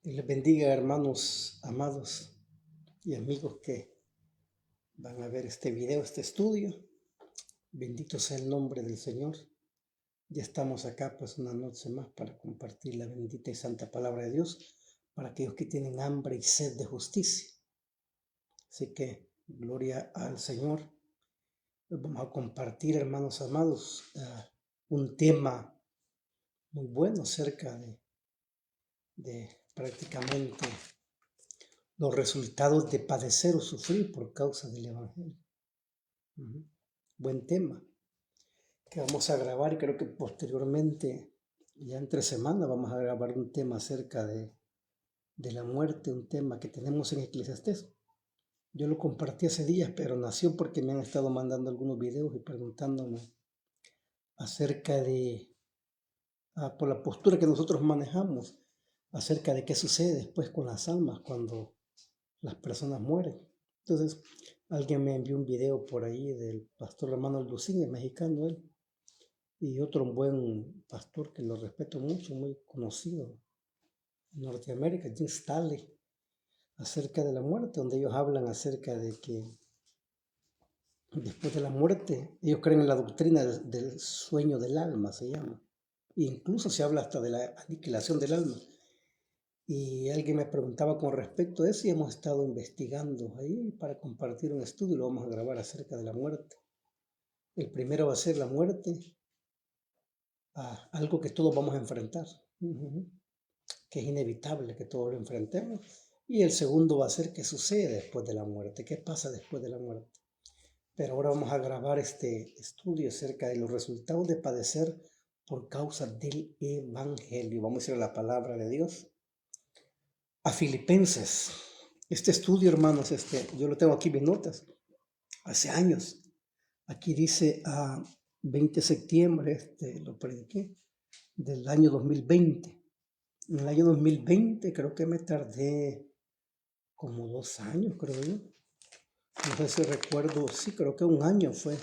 Dios les bendiga, hermanos amados y amigos que van a ver este video, este estudio. Bendito sea el nombre del Señor. Ya estamos acá pues una noche más para compartir la bendita y santa palabra de Dios para aquellos que tienen hambre y sed de justicia. Así que gloria al Señor. Hoy vamos a compartir, hermanos amados, un tema muy bueno acerca de prácticamente los resultados de padecer o sufrir por causa del Evangelio. Buen tema que vamos a grabar, y creo que posteriormente, ya entre semanas, vamos a grabar un tema acerca de la muerte, un tema que tenemos en Eclesiastés. Yo lo compartí hace días, pero nació porque me han estado mandando algunos videos y preguntándome acerca por la postura que nosotros manejamos, acerca de qué sucede después con las almas cuando las personas mueren. Entonces, alguien me envió un video por ahí del pastor hermano Lucín, es mexicano él, y otro buen pastor que lo respeto mucho, muy conocido en Norteamérica, Jim Stanley, acerca de la muerte, donde ellos hablan acerca de que después de la muerte, ellos creen en la doctrina del sueño del alma, se llama. E incluso se habla hasta de la aniquilación del alma. Y alguien me preguntaba con respecto a eso y hemos estado investigando ahí para compartir un estudio y lo vamos a grabar acerca de la muerte. El primero va a ser la muerte, algo que todos vamos a enfrentar, que es inevitable que todos lo enfrentemos. Y el segundo va a ser qué sucede después de la muerte, qué pasa después de la muerte. Pero ahora vamos a grabar este estudio acerca de los resultados de padecer por causa del Evangelio. Vamos a ir a la palabra de Dios. A Filipenses. Este estudio, hermanos, yo lo tengo aquí en mis notas, hace años. Aquí dice 20 de septiembre, lo prediqué, del año 2020. En el año 2020 creo que me tardé como 2 años, creo yo. No sé si recuerdo, sí, creo que un año fue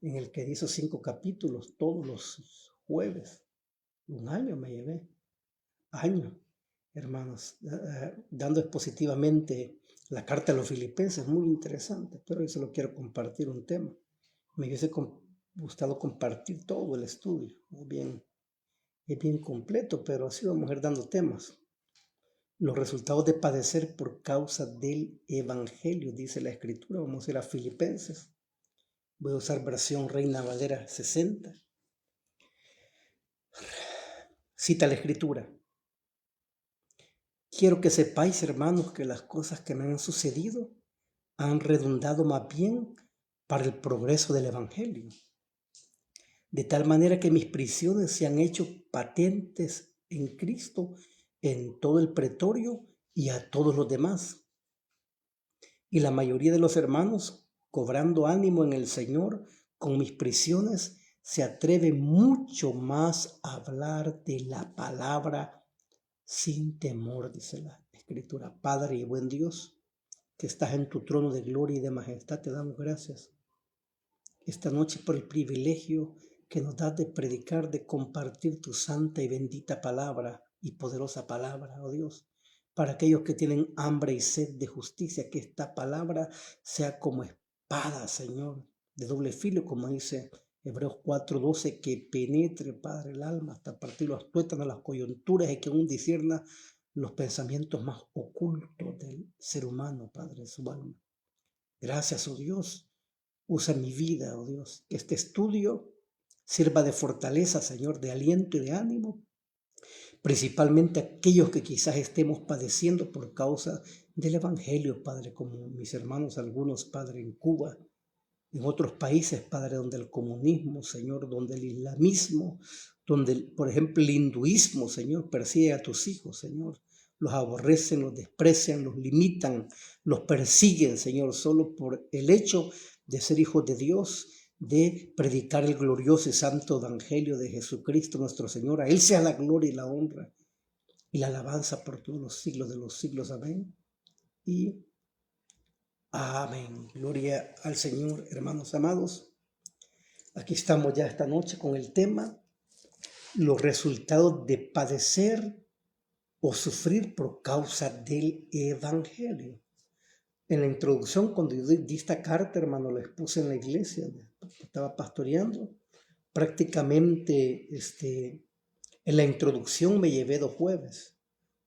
en el que hizo 5 capítulos todos los jueves. Un año me llevé, año, hermanos, dando expositivamente la carta a los filipenses, muy interesante, pero yo se lo quiero compartir un tema. Me hubiese gustado compartir todo el estudio, es bien completo, pero así vamos a ir dando temas. Los resultados de padecer por causa del Evangelio, dice la Escritura. Vamos a ir a Filipenses. Voy a usar versión Reina Valera 60. Cita la Escritura. Quiero que sepáis, hermanos, que las cosas que me han sucedido han redundado más bien para el progreso del Evangelio. De tal manera que mis prisiones se han hecho patentes en Cristo en todo el pretorio y a todos los demás. Y la mayoría de los hermanos, cobrando ánimo en el Señor con mis prisiones, se atreve mucho más a hablar de la palabra sin temor, dice la Escritura. Padre y buen Dios, que estás en tu trono de gloria y de majestad, te damos gracias esta noche por el privilegio que nos das de predicar, de compartir tu santa y bendita palabra y poderosa palabra, oh Dios, para aquellos que tienen hambre y sed de justicia, que esta palabra sea como espada, Señor, de doble filo, como dice Hebreos 4:12, que penetre, Padre, el alma hasta partir los tuétanos, las coyunturas, y que aún discierna los pensamientos más ocultos del ser humano, Padre, de su alma. Gracias, oh Dios. Usa mi vida, oh Dios, que este estudio sirva de fortaleza, Señor, de aliento y de ánimo, principalmente aquellos que quizás estemos padeciendo por causa del Evangelio, Padre, como mis hermanos algunos, Padre, en Cuba, en otros países, Padre, donde el comunismo, Señor, donde el islamismo, donde, por ejemplo, el hinduismo, Señor, persigue a tus hijos, Señor. Los aborrecen, los desprecian, los limitan, los persiguen, Señor, solo por el hecho de ser hijos de Dios, de predicar el glorioso y santo evangelio de Jesucristo nuestro Señor. A Él sea la gloria y la honra y la alabanza por todos los siglos de los siglos. Amén. Y amén. Gloria al Señor, hermanos amados. Aquí estamos ya esta noche con el tema, los resultados de padecer o sufrir por causa del evangelio. En la introducción, cuando yo di esta carta, hermano, la expuse en la iglesia, estaba pastoreando. Prácticamente en la introducción me llevé 2 jueves,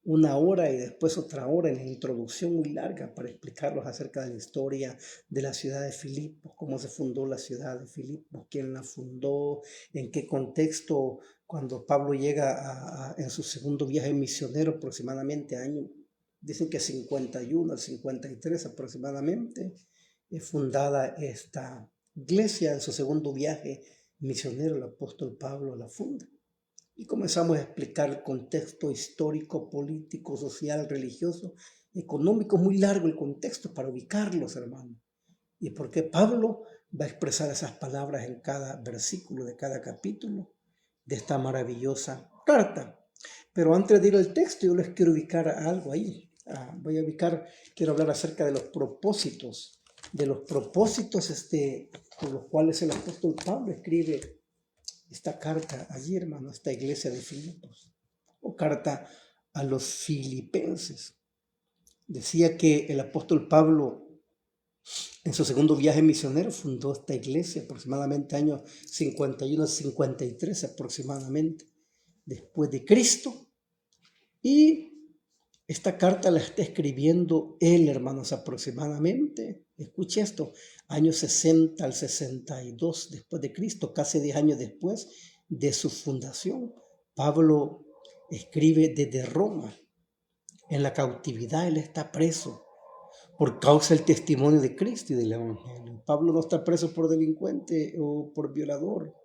1 hora y después otra hora en la introducción muy larga para explicarlos acerca de la historia de la ciudad de Filipos, cómo se fundó la ciudad de Filipos, quién la fundó, en qué contexto, cuando Pablo llega en su segundo viaje misionero, aproximadamente dicen que 51 al 53 aproximadamente, es fundada esta iglesia. En su segundo viaje misionero, el apóstol Pablo la funda. Y comenzamos a explicar el contexto histórico, político, social, religioso, económico, muy largo el contexto para ubicarlos, hermano. Y por qué Pablo va a expresar esas palabras en cada versículo de cada capítulo de esta maravillosa carta. Pero antes de ir al texto, yo les quiero ubicar algo ahí. Quiero hablar acerca de los propósitos por los cuales el apóstol Pablo escribe esta carta allí, hermano, esta iglesia de Filipos, o carta a los filipenses. Decía que el apóstol Pablo, en su segundo viaje misionero, fundó esta iglesia aproximadamente años 51 a 53 aproximadamente, después de Cristo. Y esta carta la está escribiendo él, hermanos, aproximadamente, escuche esto, años 60 al 62 después de Cristo, casi 10 años después de su fundación. Pablo escribe desde Roma. En la cautividad él está preso por causa del testimonio de Cristo y del Evangelio. Pablo no está preso por delincuente o por violador.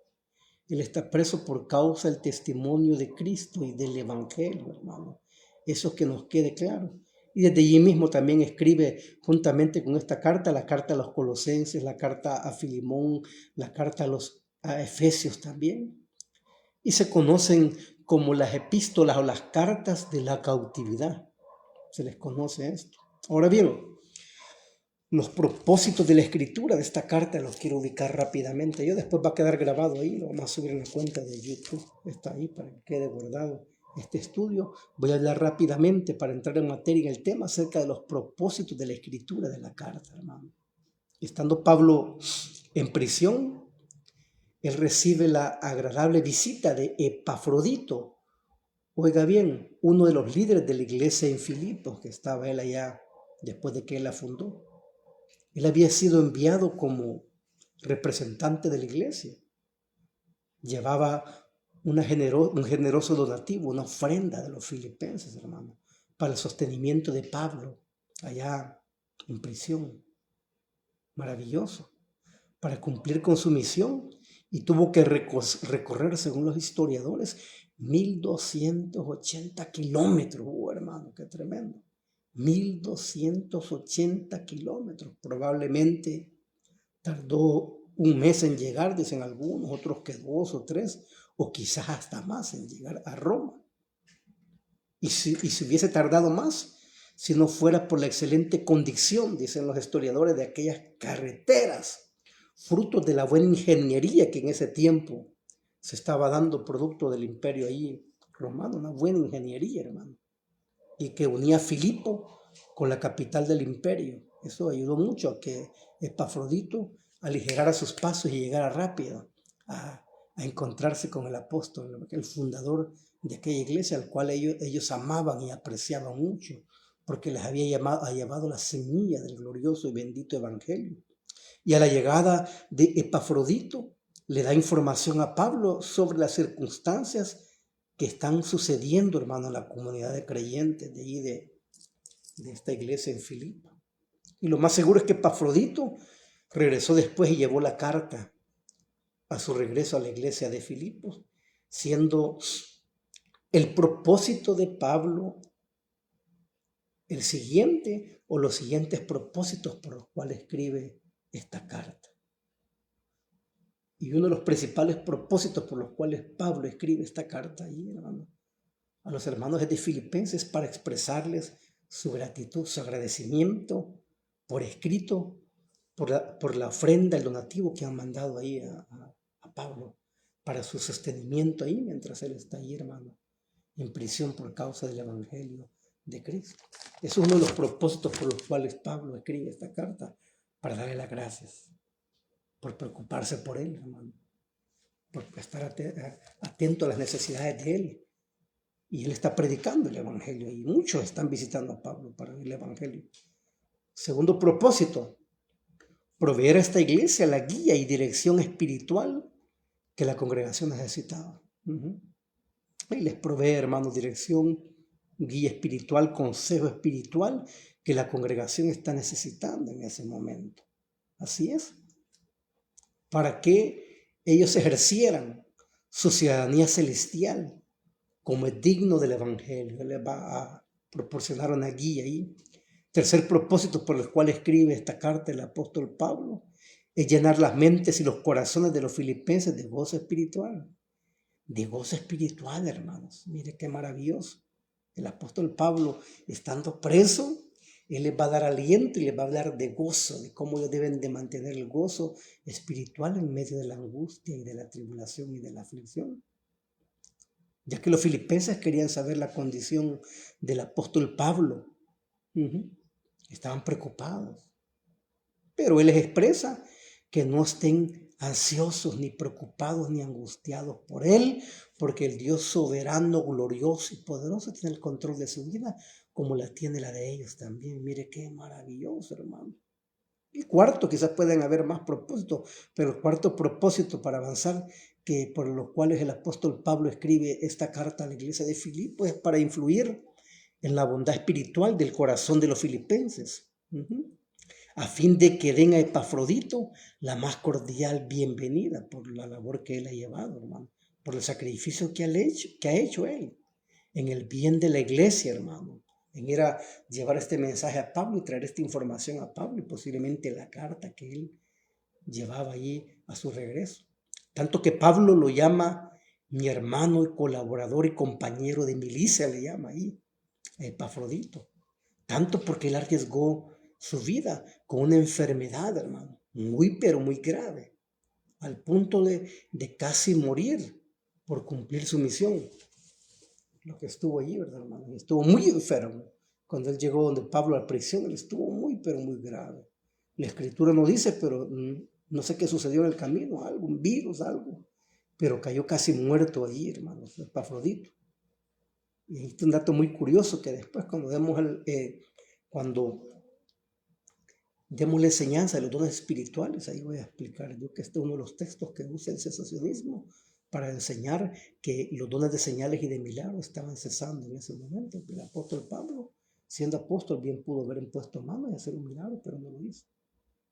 Él está preso por causa del testimonio de Cristo y del Evangelio, hermano. Eso que nos quede claro. Y desde allí mismo también escribe, juntamente con esta carta, la carta a los Colosenses, la carta a Filemón, la carta a Efesios también. Y se conocen como las epístolas o las cartas de la cautividad. Se les conoce esto. Ahora bien, los propósitos de la escritura de esta carta los quiero ubicar rápidamente. Después va a quedar grabado ahí, lo vamos a subir en la cuenta de YouTube. Está ahí para que quede guardado este estudio. Voy a hablar rápidamente para entrar en materia en el tema acerca de los propósitos de la escritura de la carta, hermano. Estando Pablo en prisión, él recibe la agradable visita de Epafrodito. Oiga bien, uno de los líderes de la iglesia en Filipos, que estaba él allá después de que él la fundó. Él había sido enviado como representante de la iglesia. Llevaba un generoso donativo, una ofrenda de los filipenses, hermano, para el sostenimiento de Pablo allá en prisión. Maravilloso. Para cumplir con su misión, y tuvo que recorrer, según los historiadores, 1280 kilómetros. Hermano, qué tremendo. 1280 kilómetros. Probablemente tardó un mes en llegar, dicen algunos, otros que 2 o 3, o quizás hasta más en llegar a Roma. Y si hubiese tardado más, si no fuera por la excelente condición, dicen los historiadores, de aquellas carreteras, frutos de la buena ingeniería que en ese tiempo se estaba dando, producto del imperio ahí romano, una buena ingeniería, hermano, y que unía Filipo con la capital del imperio. Eso ayudó mucho a que Epafrodito aligerara sus pasos y llegara rápido a encontrarse con el apóstol, el fundador de aquella iglesia, al cual ellos amaban y apreciaban mucho, porque les había llevado la semilla del glorioso y bendito evangelio. Y a la llegada de Epafrodito le da información a Pablo sobre las circunstancias que están sucediendo, hermano, en la comunidad de creyentes de ahí de esta iglesia en Filipo. Y lo más seguro es que Epafrodito regresó después y llevó la carta a su regreso a la iglesia de Filipos, siendo el propósito de Pablo el siguiente o los siguientes propósitos por los cuales escribe esta carta. Y uno de los principales propósitos por los cuales Pablo escribe esta carta ahí, hermano, a los hermanos de Filipenses, para expresarles su gratitud, su agradecimiento por escrito, por la ofrenda, el donativo que han mandado ahí a Pablo para su sostenimiento ahí mientras él está ahí, hermano. en prisión por causa del Evangelio de Cristo. Es uno de los propósitos por los cuales Pablo escribe esta carta, para darle las gracias, por preocuparse por él, hermano, por estar atento a las necesidades de él. Y él está predicando el Evangelio y muchos están visitando a Pablo para oír el Evangelio. Segundo propósito, proveer a esta iglesia la guía y dirección espiritual que la congregación necesitaba. Él les provee, hermanos, dirección, guía espiritual, consejo espiritual que la congregación está necesitando en ese momento. Así es. Para que ellos ejercieran su ciudadanía celestial como es digno del Evangelio. Él les va a proporcionar una guía ahí. Tercer propósito por el cual escribe esta carta el apóstol Pablo es llenar las mentes y los corazones de los filipenses de gozo espiritual. De gozo espiritual, hermanos. Mire qué maravilloso. El apóstol Pablo, estando preso, él les va a dar aliento y les va a hablar de gozo, de cómo ellos deben de mantener el gozo espiritual en medio de la angustia y de la tribulación y de la aflicción. Ya que los filipenses querían saber la condición del apóstol Pablo. Estaban preocupados. Pero él les expresa que no estén ansiosos, ni preocupados, ni angustiados por él, porque el Dios soberano, glorioso y poderoso tiene el control de su vida, como la tiene la de ellos también. Mire qué maravilloso, hermano. Y cuarto, quizás pueden haber más propósitos, pero el cuarto propósito para avanzar, que por los cuales el apóstol Pablo escribe esta carta a la iglesia de Filipo, es para influir en la bondad espiritual del corazón de los filipenses, a fin de que den a Epafrodito la más cordial bienvenida por la labor que él ha llevado, hermano, por el sacrificio que ha hecho él en el bien de la iglesia, hermano, en ir a llevar este mensaje a Pablo y traer esta información a Pablo y posiblemente la carta que él llevaba allí a su regreso. Tanto que Pablo lo llama mi hermano y colaborador y compañero de milicia, le llama ahí, Epafrodito. Tanto porque él arriesgó su vida con una enfermedad, hermano, muy pero muy grave, al punto de casi morir por cumplir su misión. Lo que estuvo allí, ¿verdad, hermano? Estuvo muy enfermo. Cuando él llegó donde Pablo a la prisión, él estuvo muy pero muy grave. La escritura no dice, pero no sé qué sucedió en el camino, algo, un virus, algo, pero cayó casi muerto allí, hermano, Epafrodito. Y este es un dato muy curioso que después cuando demos la enseñanza de los dones espirituales, ahí voy a explicar yo que este es uno de los textos que usa el cesacionismo para enseñar que los dones de señales y de milagros estaban cesando en ese momento. El apóstol Pablo, siendo apóstol, bien pudo haber impuesto mano y hacer un milagro, pero no lo hizo,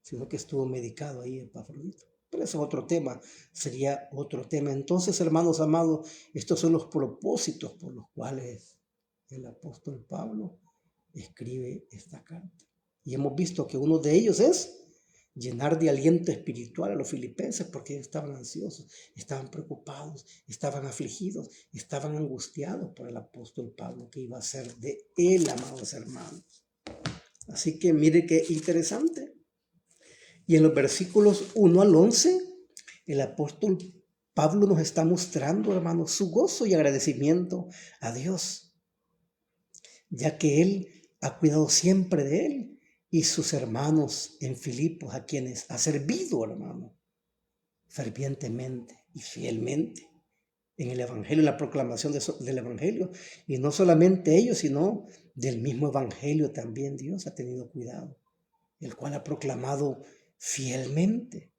sino que estuvo medicado ahí Epafrodito. Pero eso es otro tema, sería otro tema. Entonces, hermanos amados, estos son los propósitos por los cuales el apóstol Pablo escribe esta carta. Y hemos visto que uno de ellos es llenar de aliento espiritual a los filipenses, porque ellos estaban ansiosos, estaban preocupados, estaban afligidos, estaban angustiados por el apóstol Pablo, que iba a ser de él, amados hermanos. Así que mire qué interesante. Y en los versículos 1 al 11, el apóstol Pablo nos está mostrando, hermanos, su gozo y agradecimiento a Dios, ya que él ha cuidado siempre de él y sus hermanos en Filipos, a quienes ha servido, hermano, fervientemente y fielmente en el Evangelio, en la proclamación del Evangelio. Y no solamente ellos, sino del mismo Evangelio también Dios ha tenido cuidado, el cual ha proclamado fielmente,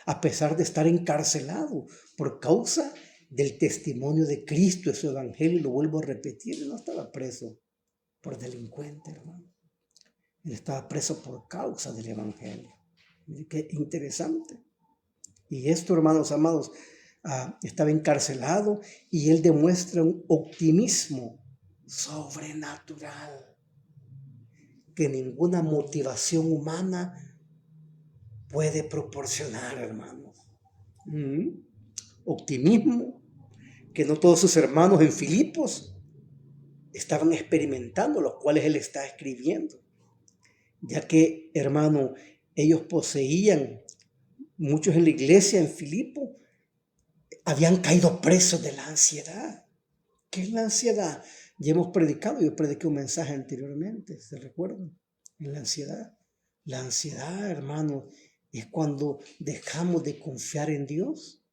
a pesar de estar encarcelado por causa del testimonio de Cristo, de su Evangelio. Y lo vuelvo a repetir, él no estaba preso por delincuente, hermano. Él estaba preso por causa del Evangelio. Mire qué interesante. Y esto, hermanos amados, estaba encarcelado y él demuestra un optimismo sobrenatural que ninguna motivación humana puede proporcionar, hermanos. Optimismo que no todos sus hermanos en Filipos estaban experimentando, los cuales él está escribiendo. Ya que, hermano, ellos poseían, muchos en la iglesia en Filipo, habían caído presos de la ansiedad. ¿Qué es la ansiedad? Ya hemos predicado, yo prediqué un mensaje anteriormente, ¿se recuerdan? En la ansiedad, hermano, es cuando dejamos de confiar en Dios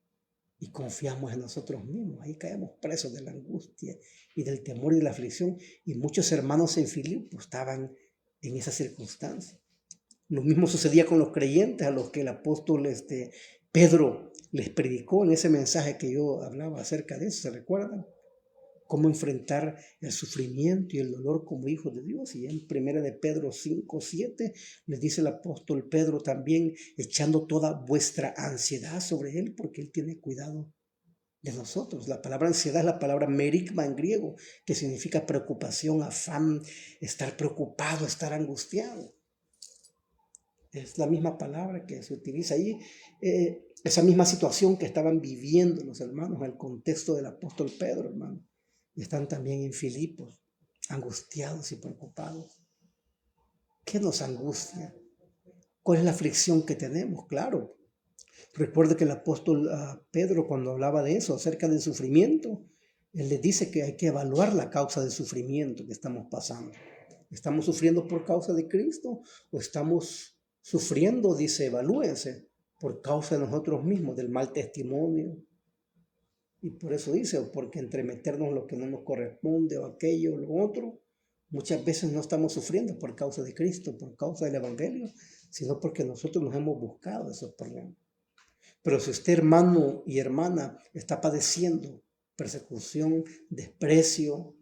y confiamos en nosotros mismos. Ahí caemos presos de la angustia y del temor y de la aflicción. Y muchos hermanos en Filipos estaban en esa circunstancia. Lo mismo sucedía con los creyentes a los que el apóstol Pedro les predicó en ese mensaje que yo hablaba acerca de eso, ¿se recuerdan? Cómo enfrentar el sufrimiento y el dolor como hijos de Dios. Y en 1 de Pedro 5:7 les dice el apóstol Pedro también, echando toda vuestra ansiedad sobre Él, porque Él tiene cuidado de nosotros. La palabra ansiedad es la palabra merigma en griego, que significa preocupación, afán, estar preocupado, estar angustiado. Es la misma palabra que se utiliza ahí, esa misma situación que estaban viviendo los hermanos en el contexto del apóstol Pedro, hermano. Están también en Filipos, angustiados y preocupados. ¿Qué nos angustia? ¿Cuál es la aflicción que tenemos? Claro, recuerde que el apóstol Pedro, cuando hablaba de eso, acerca del sufrimiento, él les dice que hay que evaluar la causa del sufrimiento que estamos pasando. ¿Estamos sufriendo por causa de Cristo o estamos sufriendo, dice, evalúense, por causa de nosotros mismos, del mal testimonio? Y por eso dice, porque entremeternos en lo que no nos corresponde o aquello o lo otro, muchas veces no estamos sufriendo por causa de Cristo, por causa del Evangelio, sino porque nosotros nos hemos buscado esos problemas. Pero si usted, hermano y hermana, está padeciendo persecución, desprecio,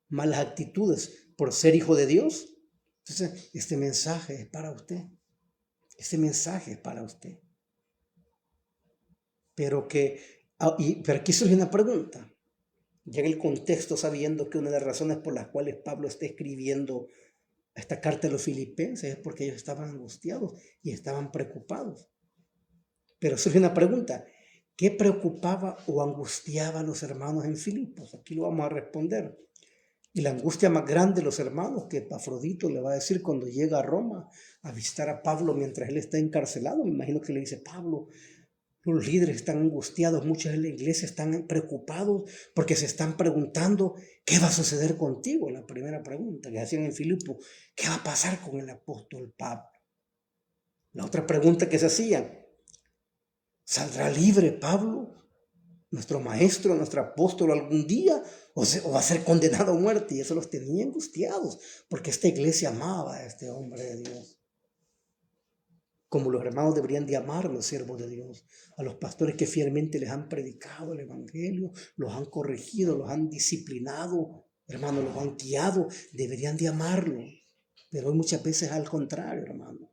malas actitudes por ser hijo de Dios, entonces este mensaje es para usted. Este mensaje es para usted. Pero aquí surge una pregunta. Ya en el contexto, sabiendo que una de las razones por las cuales Pablo está escribiendo esta carta a los filipenses es porque ellos estaban angustiados y estaban preocupados. Pero surge una pregunta, ¿qué preocupaba o angustiaba a los hermanos en Filipos? Aquí lo vamos a responder. Y la angustia más grande de los hermanos que Epafrodito le va a decir cuando llega a Roma a visitar a Pablo mientras él está encarcelado, me imagino que le dice, Pablo, los líderes están angustiados, muchos de la iglesia están preocupados porque se están preguntando qué va a suceder contigo. La primera pregunta que hacían en Filipo, ¿qué va a pasar con el apóstol Pablo? La otra pregunta que se hacían, ¿saldrá libre Pablo, nuestro maestro, nuestro apóstol algún día? ¿O va a ser condenado a muerte? Y eso los tenía angustiados porque esta iglesia amaba a este hombre de Dios. Como los hermanos deberían de amar a los siervos de Dios, a los pastores que fielmente les han predicado el evangelio, los han corregido, los han disciplinado, hermanos, los han guiado, deberían de amarlo. Pero hoy muchas veces al contrario, hermano.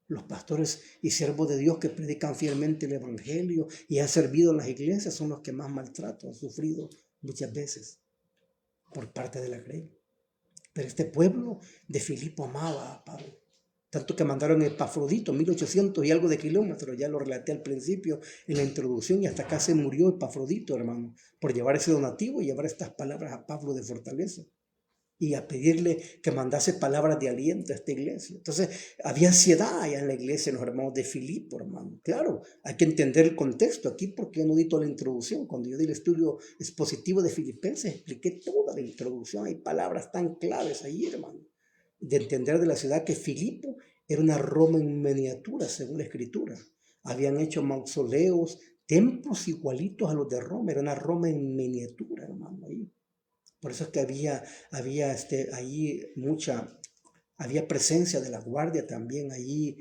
Los pastores y siervos de Dios que predican fielmente el evangelio y han servido en las iglesias son los que más maltrato han sufrido muchas veces por parte de la grey. Pero este pueblo de Filipo amaba a Pablo. Tanto que mandaron a Epafrodito, 1800 y algo de kilómetros, ya lo relaté al principio en la introducción, y hasta acá se murió Epafrodito, hermano, por llevar ese donativo y llevar estas palabras a Pablo de fortaleza y a pedirle que mandase palabras de aliento a esta iglesia. Entonces, había ansiedad allá en la iglesia, en los hermanos de Filipo, hermano. Claro, hay que entender el contexto aquí porque yo no di toda la introducción. Cuando yo di el estudio expositivo de Filipenses, expliqué toda la introducción. Hay palabras tan claves ahí, hermano, de entender de la ciudad que Filipo era una Roma en miniatura, según la escritura. Habían hecho mausoleos, templos igualitos a los de Roma. Era una Roma en miniatura, hermano, ahí. Por eso es que ahí había presencia de la guardia también allí,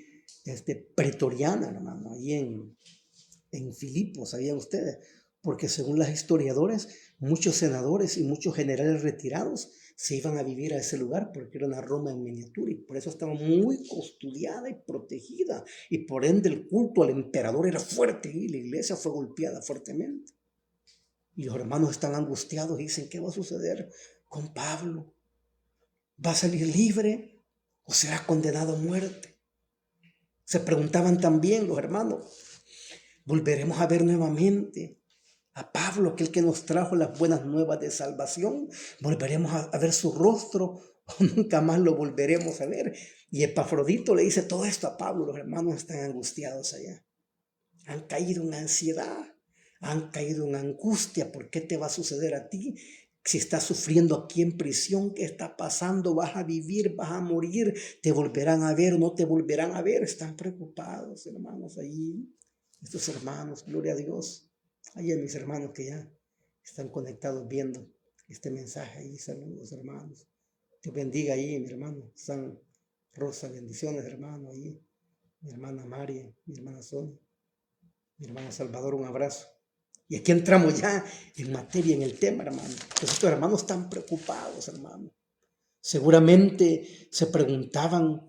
pretoriana, hermano, ahí en Filipos, ¿sabían ustedes? Porque según los historiadores, muchos senadores y muchos generales retirados se iban a vivir a ese lugar porque era una Roma en miniatura y por eso estaba muy custodiada y protegida y por ende el culto al emperador era fuerte y la iglesia fue golpeada fuertemente. Y los hermanos están angustiados y dicen, ¿qué va a suceder con Pablo? ¿Va a salir libre o será condenado a muerte? Se preguntaban también los hermanos, ¿volveremos a ver nuevamente a Pablo, aquel que nos trajo las buenas nuevas de salvación? ¿Volveremos a ver su rostro o nunca más lo volveremos a ver? Y Epafrodito le dice todo esto a Pablo. Los hermanos están angustiados allá. Han caído en ansiedad. han caído en angustia. ¿Por qué te va a suceder a ti? Si estás sufriendo aquí en prisión, ¿qué está pasando? ¿Vas a vivir? ¿Vas a morir? ¿Te volverán a ver o no te volverán a ver? Están preocupados, hermanos, allí. Estos hermanos, gloria a Dios. Ahí a mis hermanos que ya están conectados viendo este mensaje ahí. Saludos, hermanos. Dios bendiga ahí, mi hermano San Rosa. Bendiciones, hermano, ahí. Mi hermana María, mi hermana Sonia, mi hermana Salvador, un abrazo. Y aquí entramos ya en materia, en el tema, hermano. Entonces estos hermanos están preocupados, hermano. Seguramente se preguntaban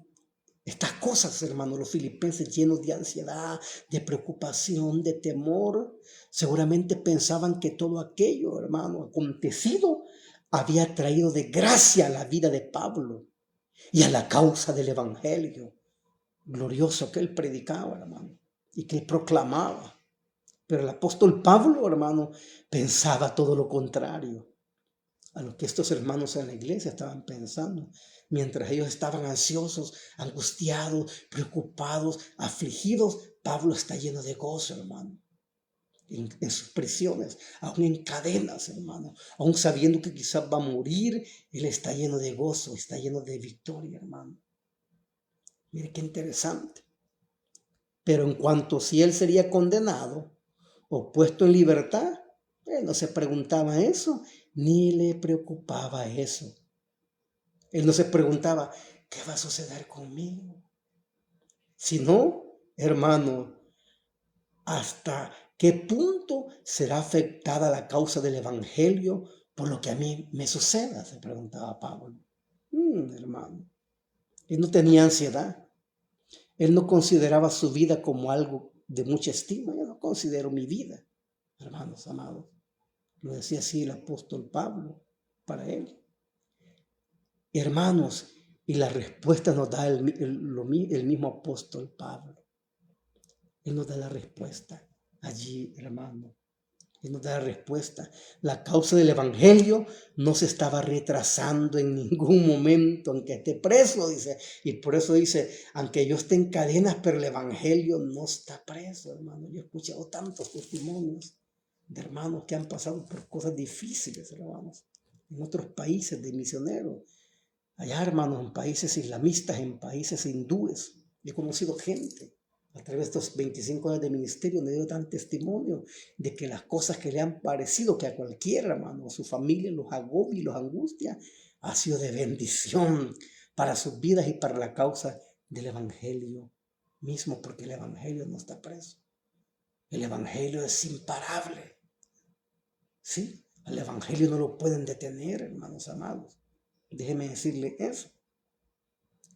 estas cosas, hermano, los filipenses llenos de ansiedad, de preocupación, de temor. Seguramente pensaban que todo aquello, hermano, acontecido había traído de gracia a la vida de Pablo y a la causa del evangelio glorioso que él predicaba, hermano, y que él proclamaba. Pero el apóstol Pablo, hermano, pensaba todo lo contrario a lo que estos hermanos en la iglesia estaban pensando. Mientras ellos estaban ansiosos, angustiados, preocupados, afligidos, Pablo está lleno de gozo, hermano. En sus prisiones, aún en cadenas, hermano, aún sabiendo que quizás va a morir, él está lleno de gozo, está lleno de victoria, hermano. Mire qué interesante. Pero en cuanto si él sería condenado o puesto en libertad, él no se preguntaba eso, ni le preocupaba eso. Él no se preguntaba, ¿qué va a suceder conmigo? Sino, hermano, ¿hasta qué punto será afectada la causa del evangelio por lo que a mí me suceda? Se preguntaba Pablo. Hermano, él no tenía ansiedad. Él no consideraba su vida como algo de mucha estima. Yo no considero mi vida, hermanos amados. Lo decía así el apóstol Pablo para él. Hermanos, y la respuesta nos da el mismo apóstol Pablo. Él nos da la respuesta allí, hermano. Él nos da la respuesta. La causa del evangelio no se estaba retrasando en ningún momento, aunque esté preso, dice. Y por eso dice, aunque yo esté en cadenas, pero el evangelio no está preso, hermano. Yo he escuchado tantos testimonios de hermanos que han pasado por cosas difíciles, hermanos, en otros países de misioneros. Allá, hermanos, en países islamistas, en países hindúes. He conocido gente a través de estos 25 años de ministerio, me dio tan testimonio de que las cosas que le han parecido que a cualquier hermano, a su familia, los agobia y los angustia, ha sido de bendición para sus vidas y para la causa del evangelio mismo, porque el evangelio no está preso. El evangelio es imparable. ¿Sí? El evangelio no lo pueden detener, hermanos amados. Déjeme decirle eso.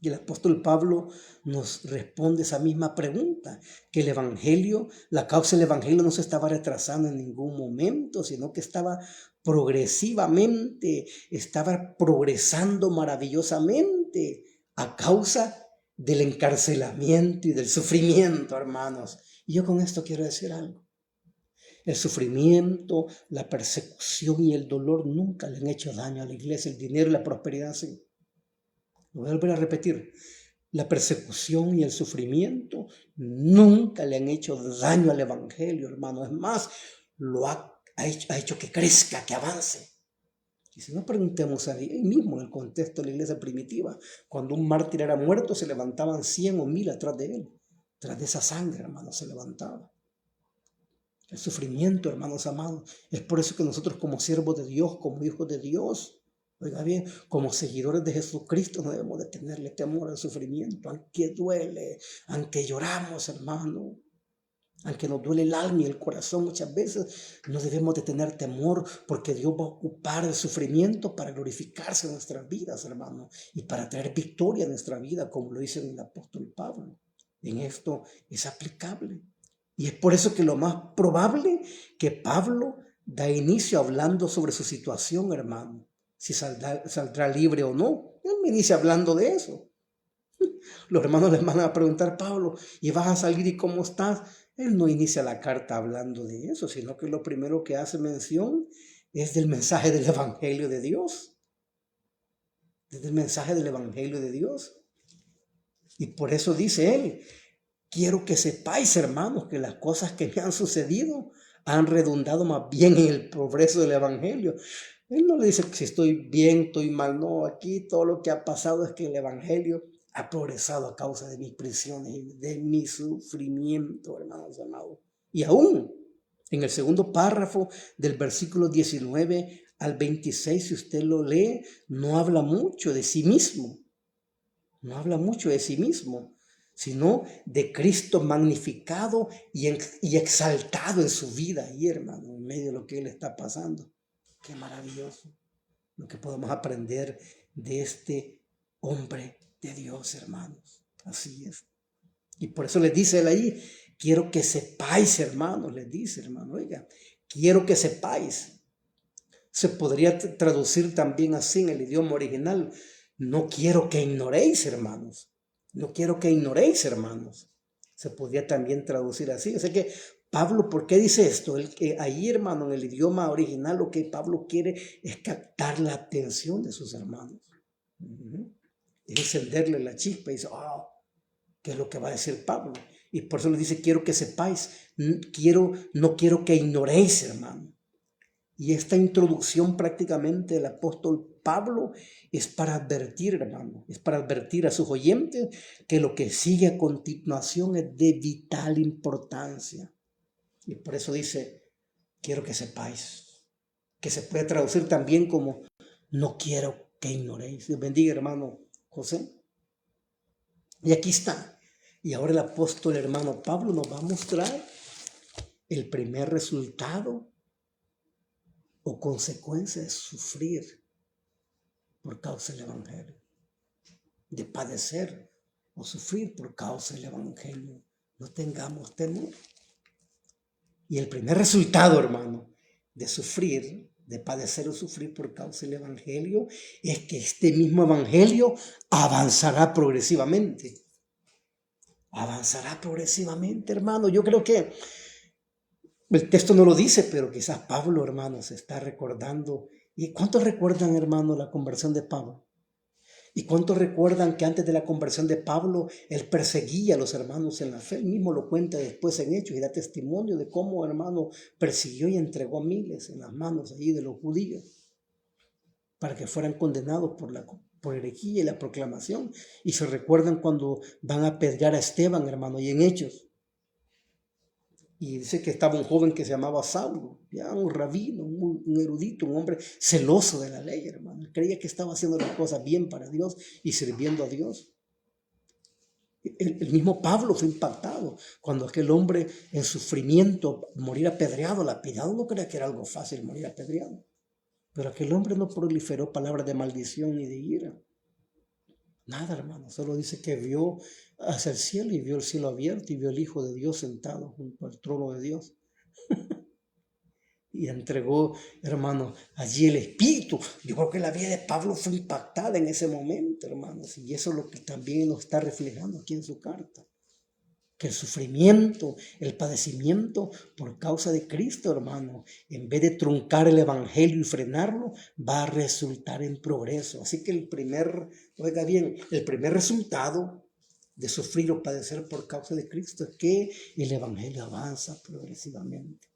Y el apóstol Pablo nos responde esa misma pregunta, que el evangelio, la causa del evangelio no se estaba retrasando en ningún momento, sino que estaba progresivamente, estaba progresando maravillosamente a causa del encarcelamiento y del sufrimiento, hermanos. Y yo con esto quiero decir algo. El sufrimiento, la persecución y el dolor nunca le han hecho daño a la iglesia, el dinero y la prosperidad sí. Lo voy a volver a repetir. La persecución y el sufrimiento nunca le han hecho daño al evangelio, hermano. Es más, lo ha hecho que crezca, que avance. Y si no, preguntemos ahí mismo en el contexto de la iglesia primitiva. Cuando un mártir era muerto, se levantaban 100 o 1000 atrás de él. Tras de esa sangre, hermano, se levantaba. El sufrimiento, hermanos amados. Es por eso que nosotros como siervos de Dios, como hijos de Dios, oiga bien, como seguidores de Jesucristo no debemos de tenerle temor al sufrimiento, aunque duele, aunque lloramos, hermano, aunque nos duele el alma y el corazón muchas veces, no debemos de tener temor porque Dios va a ocupar el sufrimiento para glorificarse en nuestras vidas, hermano, y para traer victoria a nuestra vida, como lo dice el apóstol Pablo. En esto es aplicable. Y es por eso que lo más probable que Pablo da inicio hablando sobre su situación, hermano. Si saldrá libre o no. Él me inicia hablando de eso. Los hermanos les van a preguntar, Pablo, ¿y vas a salir y cómo estás? Él no inicia la carta hablando de eso, sino que lo primero que hace mención es del mensaje del evangelio de Dios. Es del mensaje del evangelio de Dios. Y por eso dice él, quiero que sepáis, hermanos, que las cosas que me han sucedido han redundado más bien en el progreso del Evangelio. Él no le dice si estoy bien, estoy mal, no, aquí todo lo que ha pasado es que el Evangelio ha progresado a causa de mis prisiones y de mi sufrimiento, hermanos amados. Y aún en el segundo párrafo del versículo 19 al 26, si usted lo lee, no habla mucho de sí mismo. No habla mucho de sí mismo, sino de Cristo magnificado y exaltado en su vida ahí, hermano, en medio de lo que él está pasando. Qué maravilloso lo que podemos aprender de este hombre de Dios, hermanos. Así es. Y por eso les dice él ahí, quiero que sepáis, hermanos, les dice, hermano, oiga, quiero que sepáis. Se podría traducir también así en el idioma original. No quiero que ignoréis, hermanos. No quiero que ignoréis, hermanos. Se podría también traducir así. O sea que Pablo, ¿por qué dice esto? Ahí, hermano, en el idioma original, lo que Pablo quiere es captar la atención de sus hermanos. Es encenderle la chispa y dice, ¿qué es lo que va a decir Pablo? Y por eso le dice, quiero que sepáis, no quiero que ignoréis, hermano. Y esta introducción prácticamente del apóstol Pablo es para advertir, hermano, es para advertir a sus oyentes que lo que sigue a continuación es de vital importancia. Y por eso dice, quiero que sepáis, que se puede traducir también como, no quiero que ignoréis. Dios bendiga, hermano José. Y aquí está. Y ahora el apóstol hermano Pablo nos va a mostrar el primer resultado o consecuencia de sufrir por causa del Evangelio, de padecer o sufrir por causa del Evangelio. No tengamos temor. Y el primer resultado, hermano, de sufrir, de padecer o sufrir por causa del Evangelio, es que este mismo Evangelio avanzará progresivamente. Avanzará progresivamente, hermano. Yo creo que el texto no lo dice, pero quizás Pablo, hermano, se está recordando. ¿Y cuántos recuerdan, hermano, la conversión de Pablo? ¿Y cuántos recuerdan que antes de la conversión de Pablo, él perseguía a los hermanos en la fe? Él mismo lo cuenta después en Hechos y da testimonio de cómo, hermano, persiguió y entregó miles en las manos allí de los judíos para que fueran condenados por herejía y la proclamación. Y se recuerdan cuando van a apedrear a Esteban, hermano, y en Hechos. Y dice que estaba un joven que se llamaba Saulo, ya un rabino, un erudito, un hombre celoso de la ley, hermano. Creía que estaba haciendo las cosas bien para Dios y sirviendo a Dios. El mismo Pablo fue impactado cuando aquel hombre en sufrimiento, morir apedreado, lapidado, no creía que era algo fácil morir apedreado. Pero aquel hombre no proliferó palabras de maldición ni de ira. Nada, hermano, solo dice que vio hacia el cielo y vio el cielo abierto y vio al Hijo de Dios sentado junto al trono de Dios. Y entregó, hermano, allí el Espíritu. Yo creo que la vida de Pablo fue impactada en ese momento, hermanos. Y eso es lo que también nos está reflejando aquí en su carta. Que el sufrimiento, el padecimiento por causa de Cristo, hermano, en vez de truncar el Evangelio y frenarlo, va a resultar en progreso. Así que el primer resultado de sufrir o padecer por causa de Cristo es que el Evangelio avanza progresivamente.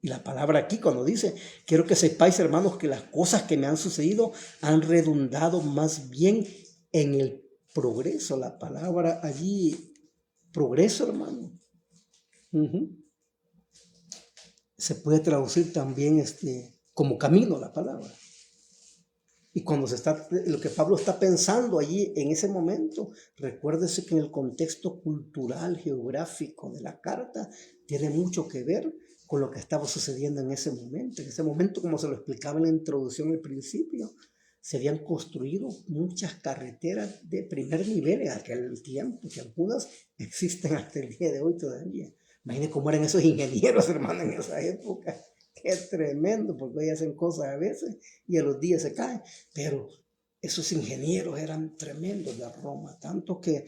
Y la palabra aquí cuando dice, quiero que sepáis, hermanos, que las cosas que me han sucedido han redundado más bien en el progreso. La palabra allí, progreso, hermano. Se puede traducir también como camino la palabra. Y cuando lo que Pablo está pensando allí en ese momento, recuérdese que en el contexto cultural, geográfico de la carta, tiene mucho que ver con lo que estaba sucediendo en ese momento. En ese momento, como se lo explicaba en la introducción al principio, se habían construido muchas carreteras de primer nivel en aquel tiempo, que algunas existen hasta el día de hoy todavía. Imagínense cómo eran esos ingenieros, hermano, en esa época. Qué tremendo, porque hoy hacen cosas a veces y a los días se caen. Pero esos ingenieros eran tremendos de Roma, tanto que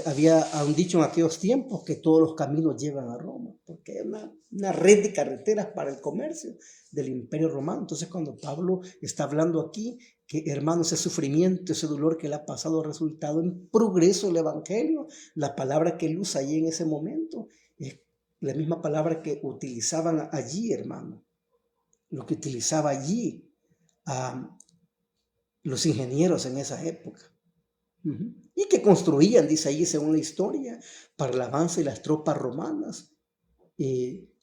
había un dicho en aquellos tiempos que todos los caminos llevan a Roma, porque es una red de carreteras para el comercio del Imperio Romano. Entonces cuando Pablo está hablando aquí, que hermano, ese sufrimiento, ese dolor que le ha pasado ha resultado en progreso del Evangelio, la palabra que él usa ahí en ese momento es la misma palabra que utilizaban allí, hermano, lo que utilizaba allí los ingenieros en esa época. Y que construían, dice allí, según la historia, para el avance de las tropas romanas.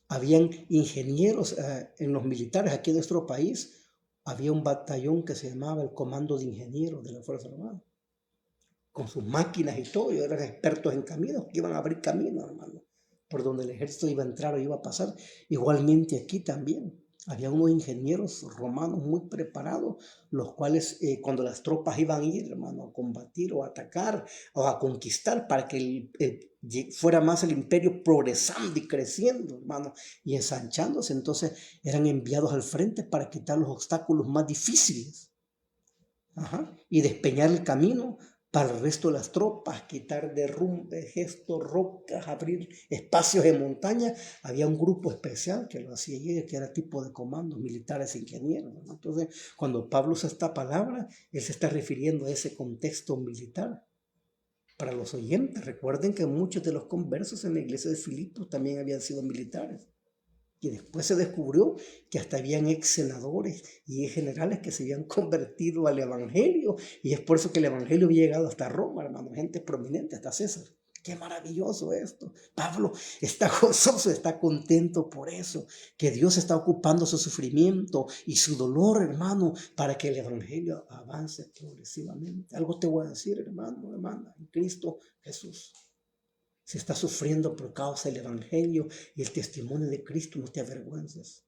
Habían ingenieros en los militares aquí en nuestro país. Había un batallón que se llamaba el Comando de Ingenieros de la Fuerza Armada, con sus máquinas y todo. Ellos eran expertos en caminos, que iban a abrir caminos, hermano, por donde el ejército iba a entrar o iba a pasar. Igualmente aquí también. Había unos ingenieros romanos muy preparados, los cuales cuando las tropas iban a ir, hermano, a combatir o a atacar o a conquistar para que fuera más el imperio progresando y creciendo, hermano, y ensanchándose, entonces eran enviados al frente para quitar los obstáculos más difíciles. Y despeñar el camino para el resto de las tropas, quitar derrumbes, gestos, rocas, abrir espacios de montaña. Había un grupo especial que lo hacía allí, que era tipo de comandos militares e ingenieros, ¿no? Entonces, cuando Pablo usa esta palabra, él se está refiriendo a ese contexto militar. Para los oyentes, recuerden que muchos de los conversos en la iglesia de Filipos también habían sido militares. Y después se descubrió que hasta habían ex senadores y ex generales que se habían convertido al evangelio. Y es por eso que el evangelio había llegado hasta Roma, hermano, gente prominente, hasta César. Qué maravilloso esto. Pablo está gozoso, está contento por eso, que Dios está ocupando su sufrimiento y su dolor, hermano, para que el evangelio avance progresivamente. Algo te voy a decir, hermano, hermana, en Cristo Jesús. Si estás sufriendo por causa del evangelio y el testimonio de Cristo, no te avergüences.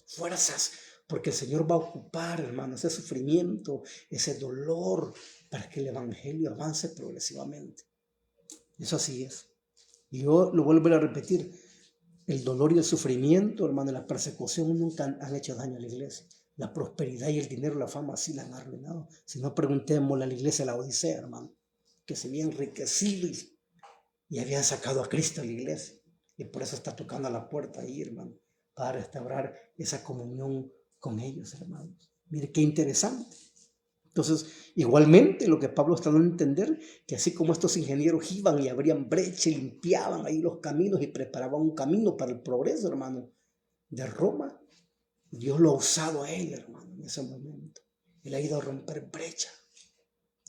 Fuerzas, porque el Señor va a ocupar, hermano, ese sufrimiento, ese dolor, para que el evangelio avance progresivamente. Eso así es. Y yo lo vuelvo a repetir. El dolor y el sufrimiento, hermano, la persecución nunca han hecho daño a la iglesia. La prosperidad y el dinero, la fama, sí la han arruinado. Si no, preguntémosle a la iglesia de la Odisea, hermano, que se había enriquecido y habían sacado a Cristo a la iglesia. Y por eso está tocando a la puerta ahí, hermano, para restaurar esa comunión con ellos, hermanos. Mire qué interesante. Entonces, igualmente lo que Pablo está dando a entender, que así como estos ingenieros iban y abrían brecha y limpiaban ahí los caminos y preparaban un camino para el progreso, hermano, de Roma, Dios lo ha usado a él, hermano, en ese momento. Él ha ido a romper brecha.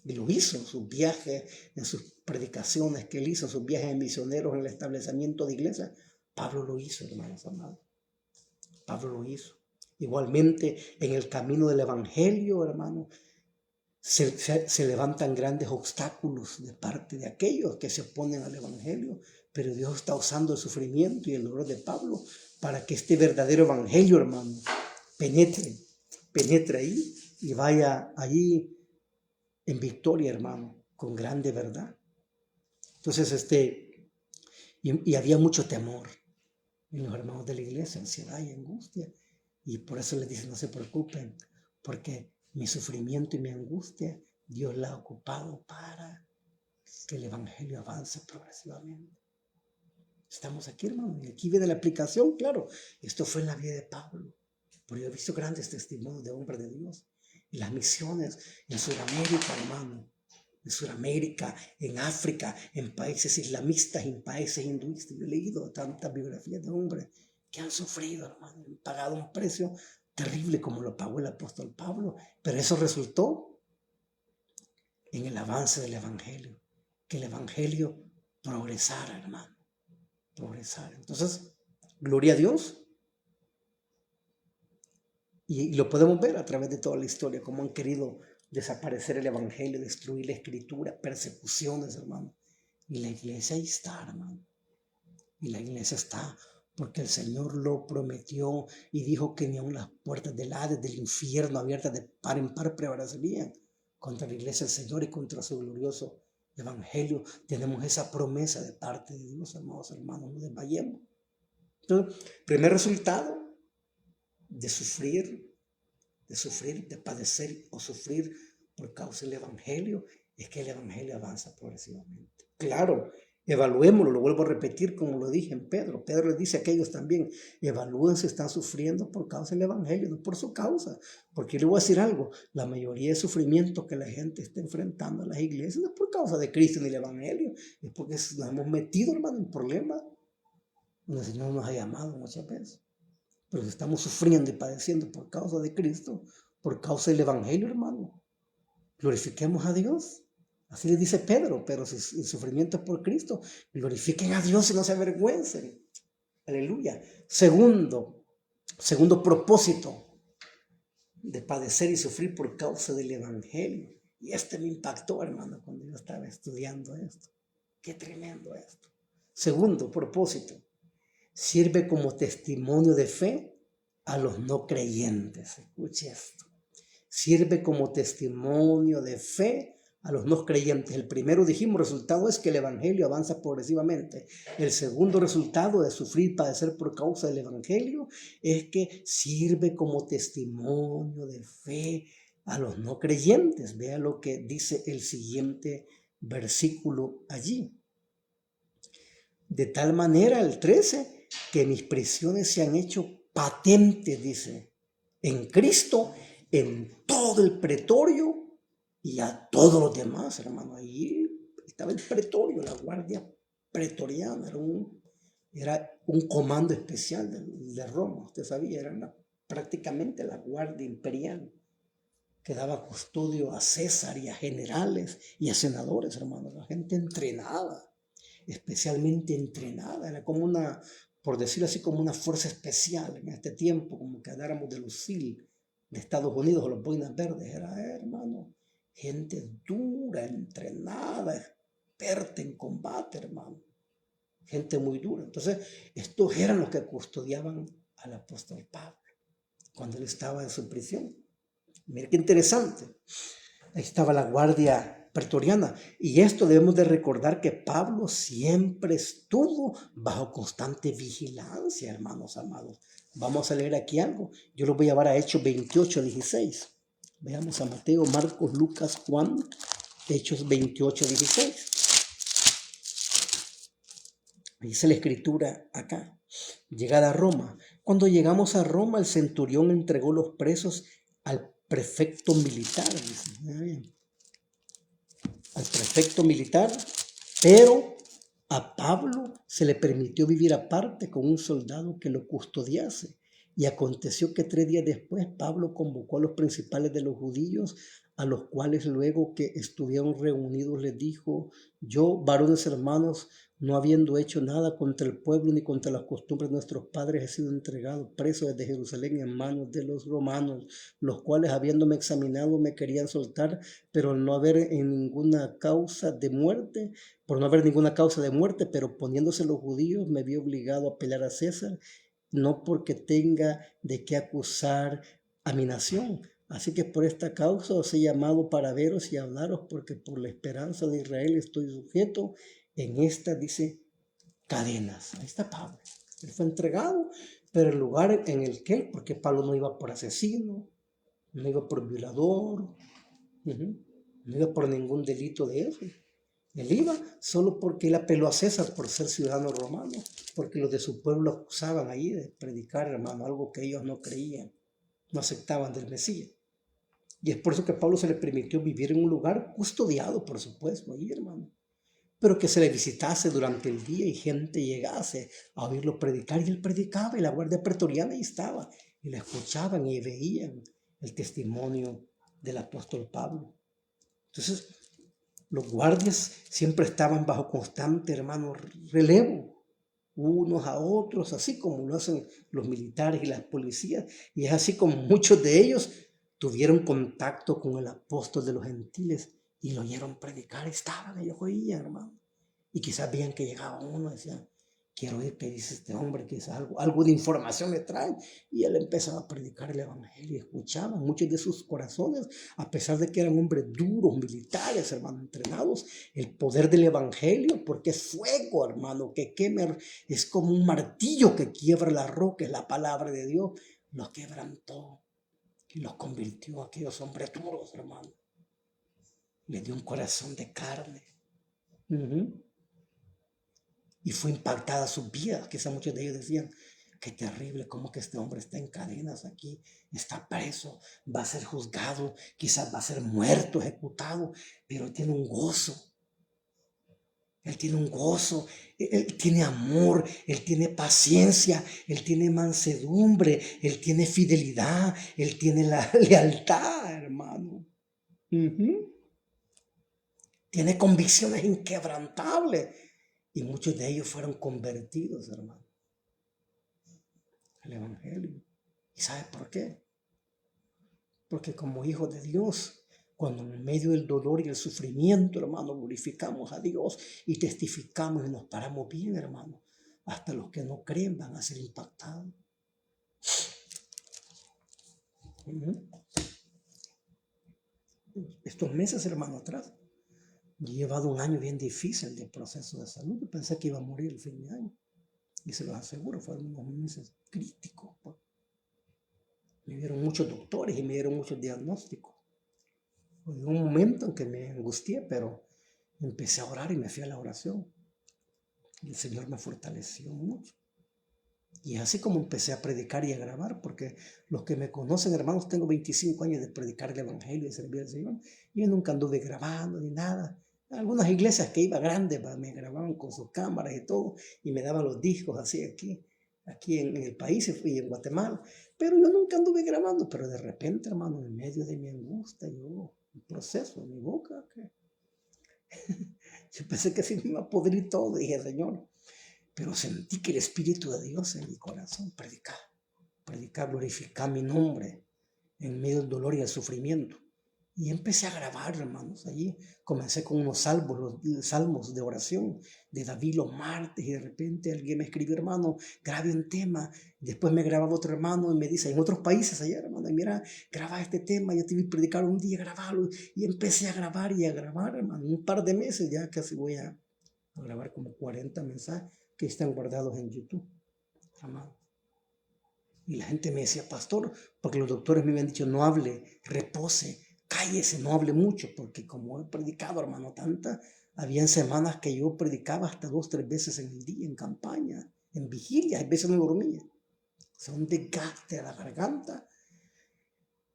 Y lo hizo en sus viajes, en sus predicaciones que él hizo, en sus viajes de misioneros, en el establecimiento de iglesias. Pablo lo hizo, hermanos amados. Pablo lo hizo. Igualmente, en el camino del evangelio, hermano, se levantan grandes obstáculos de parte de aquellos que se oponen al evangelio, pero Dios está usando el sufrimiento y el dolor de Pablo para que este verdadero evangelio, hermano, penetre ahí y vaya allí en victoria, hermano, con grande verdad. Entonces, y había mucho temor en los hermanos de la iglesia, ansiedad y angustia. Y por eso les dice, no se preocupen, porque mi sufrimiento y mi angustia, Dios la ha ocupado para que el evangelio avance progresivamente. Estamos aquí, hermano, y aquí viene la aplicación, claro. Esto fue en la vida de Pablo, pero yo he visto grandes testimonios de hombres de Dios. Y las misiones en Sudamérica, hermano, en Sudamérica, en África, en países islamistas, en países hinduistas. Yo he leído tantas biografías de hombres que han sufrido, hermano, han pagado un precio terrible como lo pagó el apóstol Pablo, pero eso resultó en el avance del evangelio, que el evangelio progresara, hermano, progresara. Entonces, gloria a Dios. Y lo podemos ver a través de toda la historia, cómo han querido desaparecer el evangelio, destruir la escritura, persecuciones, hermano. Y la iglesia ahí está, hermano. Y la iglesia está porque el Señor lo prometió y dijo que ni aun las puertas del Hades, del infierno abiertas de par en par prevalecerían contra la iglesia del Señor y contra su glorioso evangelio. Tenemos esa promesa de parte de Dios, amados hermanos, no desmayemos. Entonces, primer resultado de sufrir, de padecer o sufrir por causa del evangelio, es que el evangelio avanza progresivamente. Claro, evaluémoslo, lo vuelvo a repetir como lo dije en Pedro. Pedro les dice a aquellos también, evalúen si están sufriendo por causa del evangelio, no por su causa. Porque le voy a decir algo, la mayoría de sufrimiento que la gente está enfrentando en las iglesias no es por causa de Cristo ni el evangelio, es porque nos hemos metido, hermano, en problemas. donde el Señor nos ha llamado muchas veces. Pero si estamos sufriendo y padeciendo por causa de Cristo, por causa del Evangelio, hermano, glorifiquemos a Dios. Así le dice Pedro, pero si el sufrimiento es por Cristo, glorifiquen a Dios y no se avergüencen. Aleluya. Segundo propósito de padecer y sufrir por causa del Evangelio. Y me impactó, hermano, cuando yo estaba estudiando esto. Qué tremendo esto. Segundo propósito, sirve como testimonio de fe a los no creyentes. Escuche esto. Sirve como testimonio de fe a los no creyentes. El primero, dijimos, resultado es que el Evangelio avanza progresivamente. El segundo resultado de sufrir y padecer por causa del Evangelio es que sirve como testimonio de fe a los no creyentes. Vea lo que dice el siguiente versículo allí. De tal manera, el 13, que mis prisiones se han hecho patentes, dice, en Cristo, en todo el pretorio y a todos los demás, hermano. Ahí estaba el pretorio, la guardia pretoriana, era un comando especial de Roma, usted sabía, era prácticamente la guardia imperial que daba custodio a César y a generales y a senadores, hermano, la gente entrenada, especialmente entrenada, era como una, por decirlo así, como una fuerza especial en este tiempo, como que habláramos de los SEAL de Estados Unidos o los Boinas Verdes, era, hermano, gente dura, entrenada, experta en combate, hermano, gente muy dura. Entonces, estos eran los que custodiaban al apóstol Pablo cuando él estaba en su prisión. Mira qué interesante. Ahí estaba la guardia pretoriana. Y esto debemos de recordar que Pablo siempre estuvo bajo constante vigilancia, hermanos amados. Vamos a leer aquí algo. Yo lo voy a llevar a Hechos 28:16. Veamos a Mateo, Marcos, Lucas, Juan, Hechos 28:16. Dice la escritura acá. Llegada a Roma. Cuando llegamos a Roma, el centurión entregó los presos al prefecto militar. Dice, al prefecto militar, pero a Pablo se le permitió vivir aparte con un soldado que lo custodiase. Y aconteció que 3 días después Pablo convocó a los principales de los judíos, a los cuales luego que estuvieron reunidos les dijo: yo, varones hermanos, no habiendo hecho nada contra el pueblo ni contra las costumbres de nuestros padres, he sido entregado preso desde Jerusalén en manos de los romanos, los cuales, habiéndome examinado, me querían soltar, pero al no haber ninguna causa de muerte, pero poniéndose los judíos, me vi obligado a pelear a César, no porque tenga de qué acusar a mi nación. Así que por esta causa os he llamado para veros y hablaros, porque por la esperanza de Israel estoy sujeto en esta, dice, cadenas. Ahí está Pablo. Él fue entregado, pero el lugar en el que, porque Pablo no iba por asesino, no iba por violador, no iba por ningún delito de eso. Él iba solo porque él apeló a César por ser ciudadano romano, porque los de su pueblo acusaban ahí de predicar, hermano, algo que ellos no creían, no aceptaban del Mesías. Y es por eso que a Pablo se le permitió vivir en un lugar custodiado, por supuesto, ahí, hermano, pero que se le visitase durante el día y gente llegase a oírlo predicar. Y él predicaba y la guardia pretoriana ahí estaba, y le escuchaban y veían el testimonio del apóstol Pablo. Entonces, los guardias siempre estaban bajo constante, hermano, relevo, unos a otros, así como lo hacen los militares y las policías. Y es así como muchos de ellos tuvieron contacto con el apóstol de los gentiles y lo oyeron predicar. Estaban, ellos oían, hermano. Y quizás veían que llegaba uno y decían: quiero oír qué dice este hombre, quizás algo de información le trae. Y él empezaba a predicar el evangelio y escuchaban muchos de sus corazones, a pesar de que eran hombres duros, militares, hermano, entrenados, el poder del evangelio, porque es fuego, hermano, que quema, es como un martillo que quiebra la roca, es la palabra de Dios, los quebrantó y los convirtió a aquellos hombres duros, hermano. Les dio un corazón de carne. Y fue impactada su vida. Quizá muchos de ellos decían: qué terrible, cómo que este hombre está en cadenas aquí, está preso, va a ser juzgado, quizás va a ser muerto, ejecutado, pero tiene un gozo. Él tiene un gozo, Él tiene amor, Él tiene paciencia, Él tiene mansedumbre, Él tiene fidelidad, Él tiene la lealtad, hermano. Ujú. Tiene convicciones inquebrantables. Y muchos de ellos fueron convertidos, hermano, al Evangelio. ¿Y sabes por qué? Porque como hijos de Dios, cuando en medio del dolor y el sufrimiento, hermano, glorificamos a Dios y testificamos y nos paramos bien, hermano, hasta los que no creen van a ser impactados. Ujú. Estos meses, hermano, atrás, he llevado un año bien difícil de proceso de salud. Yo pensé que iba a morir el fin de año. Y se los aseguro, fueron unos meses críticos, pues. Me dieron muchos doctores y me dieron muchos diagnósticos. Hubo un momento en que me angustié, pero empecé a orar y me fui a la oración. Y el Señor me fortaleció mucho. Y así como empecé a predicar y a grabar, porque los que me conocen, hermanos, tengo 25 años de predicar el Evangelio y de servir al Señor. Yo nunca anduve grabando ni nada. Algunas iglesias que iba grandes, me grababan con sus cámaras y todo, y me daban los discos así aquí en el país y en Guatemala. Pero yo nunca anduve grabando, pero de repente, hermano, en medio de mi angustia, un proceso en mi boca, yo pensé que se me iba a podrir todo. Dije, Señor, pero sentí que el Espíritu de Dios en mi corazón predicar, glorificar mi nombre en medio del dolor y el sufrimiento. Y empecé a grabar, hermanos, allí. Comencé con unos salmos de oración de David los martes, y de repente alguien me escribió, hermano, grabe un tema. Después me grababa otro hermano y me dice, en otros países allá, hermano, mira, graba este tema, yo te voy a predicar un día, grabarlo. Y empecé a grabar y a grabar, hermano, un par de meses ya casi voy a grabar como 40 mensajes que están guardados en YouTube, hermano. Y la gente me decía, pastor, porque los doctores me habían dicho, no hable, repose, cállese, no hable mucho, porque como he predicado, hermano, habían semanas que yo predicaba hasta 2, 3 veces en el día, en campaña, en vigilia, a veces no dormía. O sea, un desgaste a la garganta.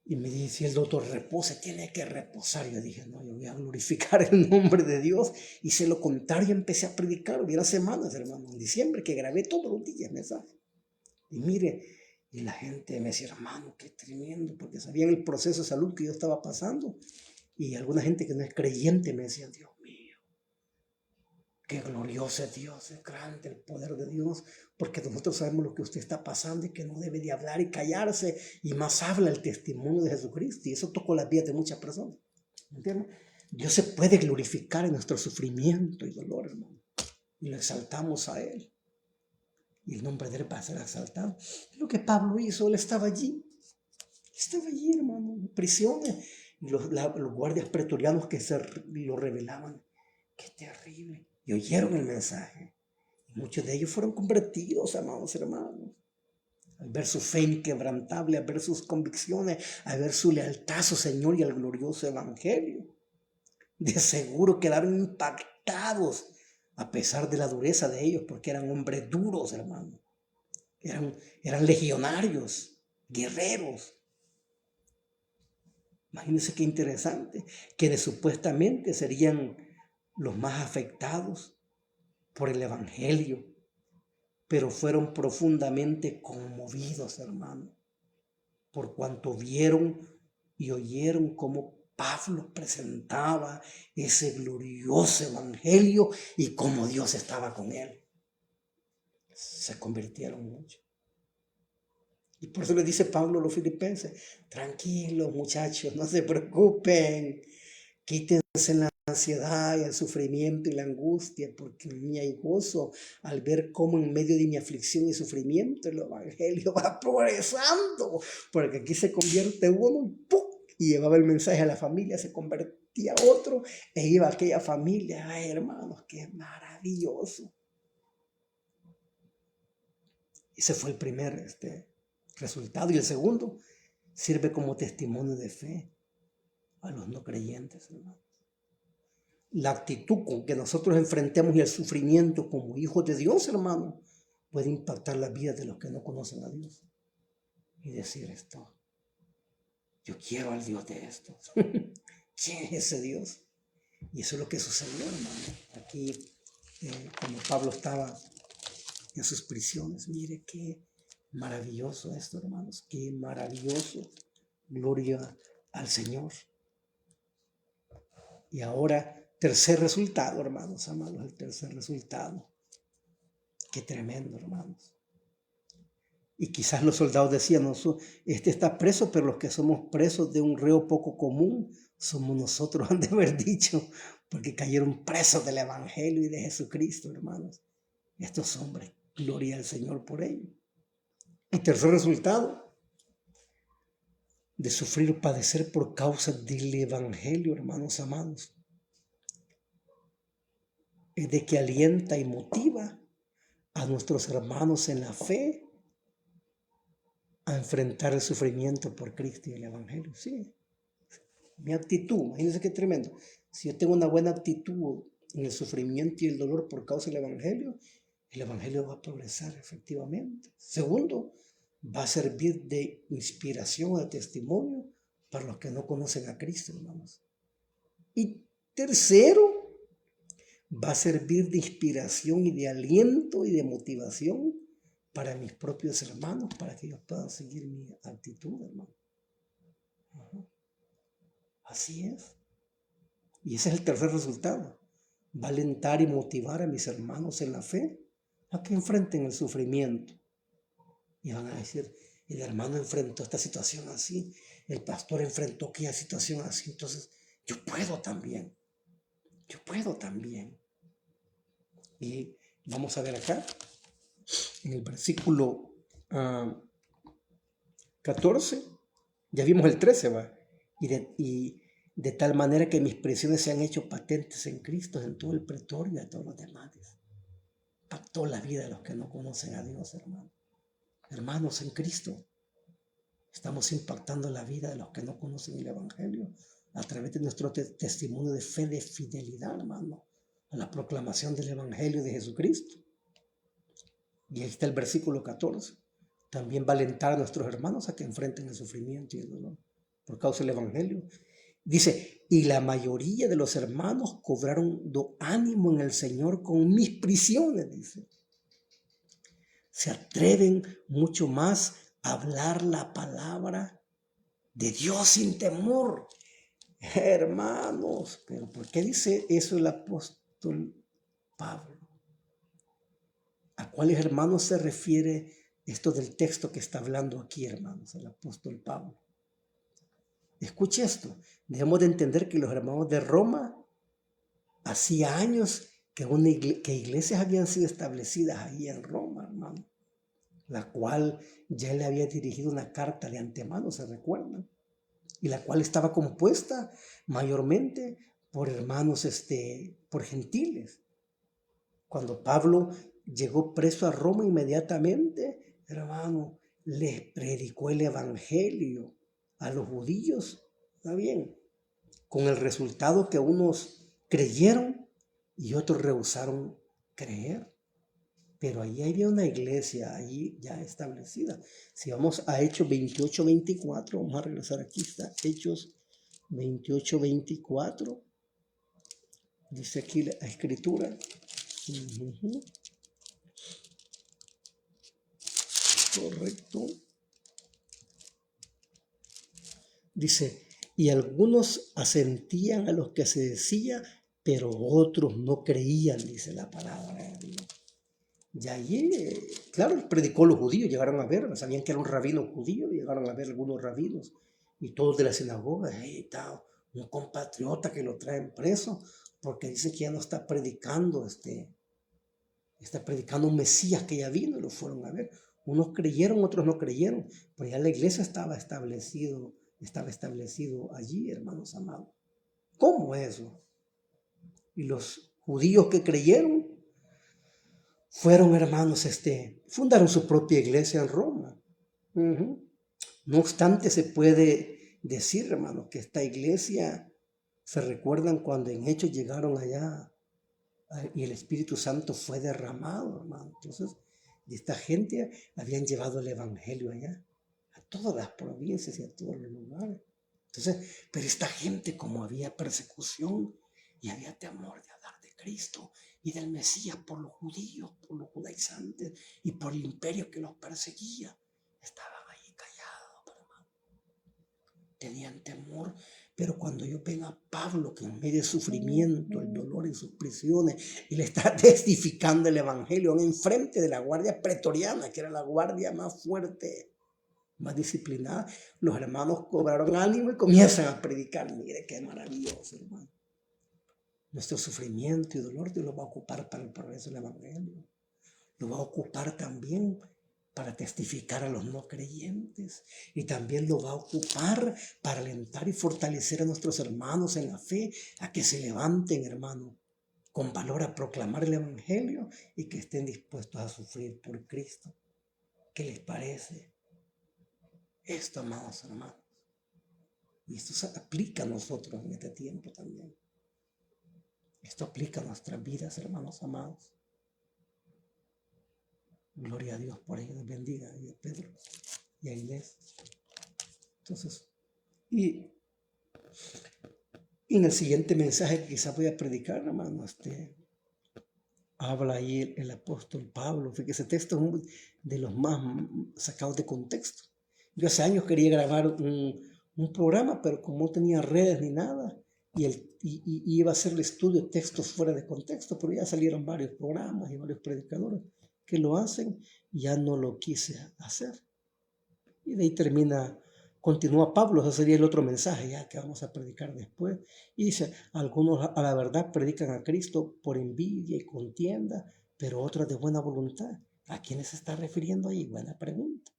Y me decía el doctor, repose, tiene que reposar. Yo dije, no, yo voy a glorificar el nombre de Dios. Hice lo contrario, empecé a predicar. Hubiera semanas, hermano, en diciembre, que grabé todos los días mensajes. Y mire, y la gente me decía, hermano, qué tremendo, porque sabían el proceso de salud que yo estaba pasando. Y alguna gente que no es creyente me decía, Dios mío, qué glorioso es Dios, es grande el poder de Dios, porque nosotros sabemos lo que usted está pasando y que no debe de hablar y callarse, y más habla el testimonio de Jesucristo, y eso tocó las vidas de muchas personas. ¿Entiendes? Dios se puede glorificar en nuestro sufrimiento y dolor, hermano, y lo exaltamos a Él. Y el nombre de Él va a ser exaltado. Lo que Pablo hizo, él estaba allí, hermano, en prisiones. Y los guardias pretorianos que lo revelaban. Qué terrible. Y oyeron el mensaje. Y muchos de ellos fueron convertidos, amados hermanos. Al ver su fe inquebrantable, al ver sus convicciones, al ver su lealtad a su Señor y al glorioso Evangelio. De seguro quedaron impactados a pesar de la dureza de ellos, porque eran hombres duros, hermano. Eran legionarios, guerreros. Imagínense qué interesante, que supuestamente serían los más afectados por el Evangelio, pero fueron profundamente conmovidos, hermano, por cuanto vieron y oyeron cómo Pablo presentaba ese glorioso Evangelio y cómo Dios estaba con él. Se convirtieron mucho. Y por eso le dice Pablo a los filipenses, tranquilos muchachos, no se preocupen, quítense la ansiedad y el sufrimiento y la angustia, porque en mí hay gozo al ver cómo en medio de mi aflicción y sufrimiento el Evangelio va progresando, porque aquí se convierte uno y llevaba el mensaje a la familia, se convertía otro e iba a aquella familia. Ay, hermanos, qué maravilloso. Ese fue el primer resultado. Y el segundo sirve como testimonio de fe a los no creyentes, hermano. La actitud con que nosotros enfrentemos el sufrimiento como hijos de Dios, hermano, puede impactar la vida de los que no conocen a Dios. Y decir esto, yo quiero al Dios de estos. ¿Quién es ese Dios? Y eso es lo que sucedió, hermano. Aquí cuando Pablo estaba en sus prisiones. Mire qué maravilloso esto, hermanos, qué maravilloso. Gloria al Señor. Y ahora, tercer resultado, hermanos amados, el tercer resultado. Qué tremendo, hermanos. Y quizás los soldados decían, no, este está preso, pero los que somos presos de un reo poco común somos nosotros, han de haber dicho, porque cayeron presos del Evangelio y de Jesucristo, hermanos. Estos hombres, gloria al Señor por ello. Y tercer resultado, de sufrir o padecer por causa del Evangelio, hermanos amados, es de que alienta y motiva a nuestros hermanos en la fe a enfrentar el sufrimiento por Cristo y el Evangelio. Sí, mi actitud, imagínense qué tremendo. Si yo tengo una buena actitud en el sufrimiento y el dolor por causa del el Evangelio va a progresar efectivamente. Segundo, va a servir de inspiración, de testimonio para los que no conocen a Cristo, hermanos. Y tercero, va a servir de inspiración y de aliento y de motivación para mis propios hermanos, para que ellos puedan seguir mi actitud, hermano. Así es. Y ese es el tercer resultado. Va a alentar y motivar a mis hermanos en la fe a que enfrenten el sufrimiento. Y van a decir, el hermano enfrentó esta situación así, el pastor enfrentó aquella situación así, entonces yo puedo también. Yo puedo también. Y vamos a ver acá, en el versículo 14, ya vimos el 13, ¿va? Y de tal manera que mis prisiones se han hecho patentes en Cristo, en todo el pretorio y a todos los demás. Impactó la vida de los que no conocen a Dios, hermano. Hermanos en Cristo, estamos impactando la vida de los que no conocen el Evangelio a través de nuestro testimonio de fe, de fidelidad, hermano, a la proclamación del Evangelio de Jesucristo. Y ahí está el versículo 14. También va a alentar a nuestros hermanos a que enfrenten el sufrimiento y el dolor por causa del Evangelio. Dice, y la mayoría de los hermanos cobraron ánimo en el Señor con mis prisiones, dice. Se atreven mucho más a hablar la palabra de Dios sin temor. Hermanos, pero ¿por qué dice eso el apóstol Pablo? ¿A cuáles hermanos se refiere esto del texto que está hablando aquí, hermanos, el apóstol Pablo? Escuche esto. Debemos de entender que los hermanos de Roma, hacía años que iglesias habían sido establecidas ahí en Roma, hermano, la cual ya le había dirigido una carta de antemano, ¿se recuerdan? Y la cual estaba compuesta mayormente por hermanos, por gentiles. Cuando Pablo llegó preso a Roma inmediatamente, hermano, les predicó el evangelio a los judíos, ¿está bien? Con el resultado que unos creyeron y otros rehusaron creer. Pero ahí había una iglesia allí ya establecida. Si vamos a Hechos 28-24, vamos a regresar aquí, está Hechos 28-24. Dice aquí la escritura. Correcto. Dice, y algunos asentían a los que se decía, pero otros no creían, dice la palabra de Dios. Y allí, claro, predicó a los judíos, llegaron a ver, sabían que era un rabino judío, llegaron a ver algunos rabinos, y todos de la sinagoga, está un compatriota que lo traen preso, porque dice que ya no está predicando, está predicando un Mesías que ya vino, y lo fueron a ver. Unos creyeron, otros no creyeron, pero ya la iglesia estaba establecido allí, hermanos amados. ¿Cómo eso? Y los judíos que creyeron fueron, hermanos, fundaron su propia iglesia en Roma. No obstante, se puede decir, hermanos, que esta iglesia, se recuerdan cuando en Hechos llegaron allá y el Espíritu Santo fue derramado, hermano. Entonces, de esta gente habían llevado el evangelio allá, a todas las provincias y a todos los lugares. Entonces, pero esta gente, como había persecución y había temor de hablar de Cristo y del Mesías por los judíos, por los judaizantes y por el imperio que los perseguía. Estaban ahí callados, hermano. Tenían temor. Pero cuando yo ven a Pablo, que en medio del sufrimiento, el dolor en sus prisiones, y le está testificando el evangelio enfrente de la guardia pretoriana, que era la guardia más fuerte, más disciplinada, los hermanos cobraron ánimo y comienzan a predicar. Mire qué maravilloso, hermano. Nuestro sufrimiento y dolor Dios lo va a ocupar para el progreso del evangelio. Lo va a ocupar también para testificar a los no creyentes, y también lo va a ocupar para alentar y fortalecer a nuestros hermanos en la fe, a que se levanten, hermano, con valor a proclamar el evangelio y que estén dispuestos a sufrir por Cristo. ¿Qué les parece esto, amados hermanos? Y esto se aplica a nosotros en este tiempo también. Esto aplica a nuestras vidas, hermanos amados. Gloria a Dios por ellos, bendiga y a Pedro y a Inés. Entonces, y en el siguiente mensaje que quizás voy a predicar, hermano, habla ahí el apóstol Pablo. Fíjese, ese texto es uno de los más sacados de contexto. Yo hace años quería grabar un programa, pero como no tenía redes ni nada, y iba a hacer el estudio de textos fuera de contexto, pero ya salieron varios programas y varios predicadores que lo hacen, y ya no lo quise hacer. Y de ahí continúa Pablo, ese sería el otro mensaje ya que vamos a predicar después. Y dice, algunos a la verdad predican a Cristo por envidia y contienda, pero otros de buena voluntad. ¿A quiénes se está refiriendo ahí? Buena pregunta.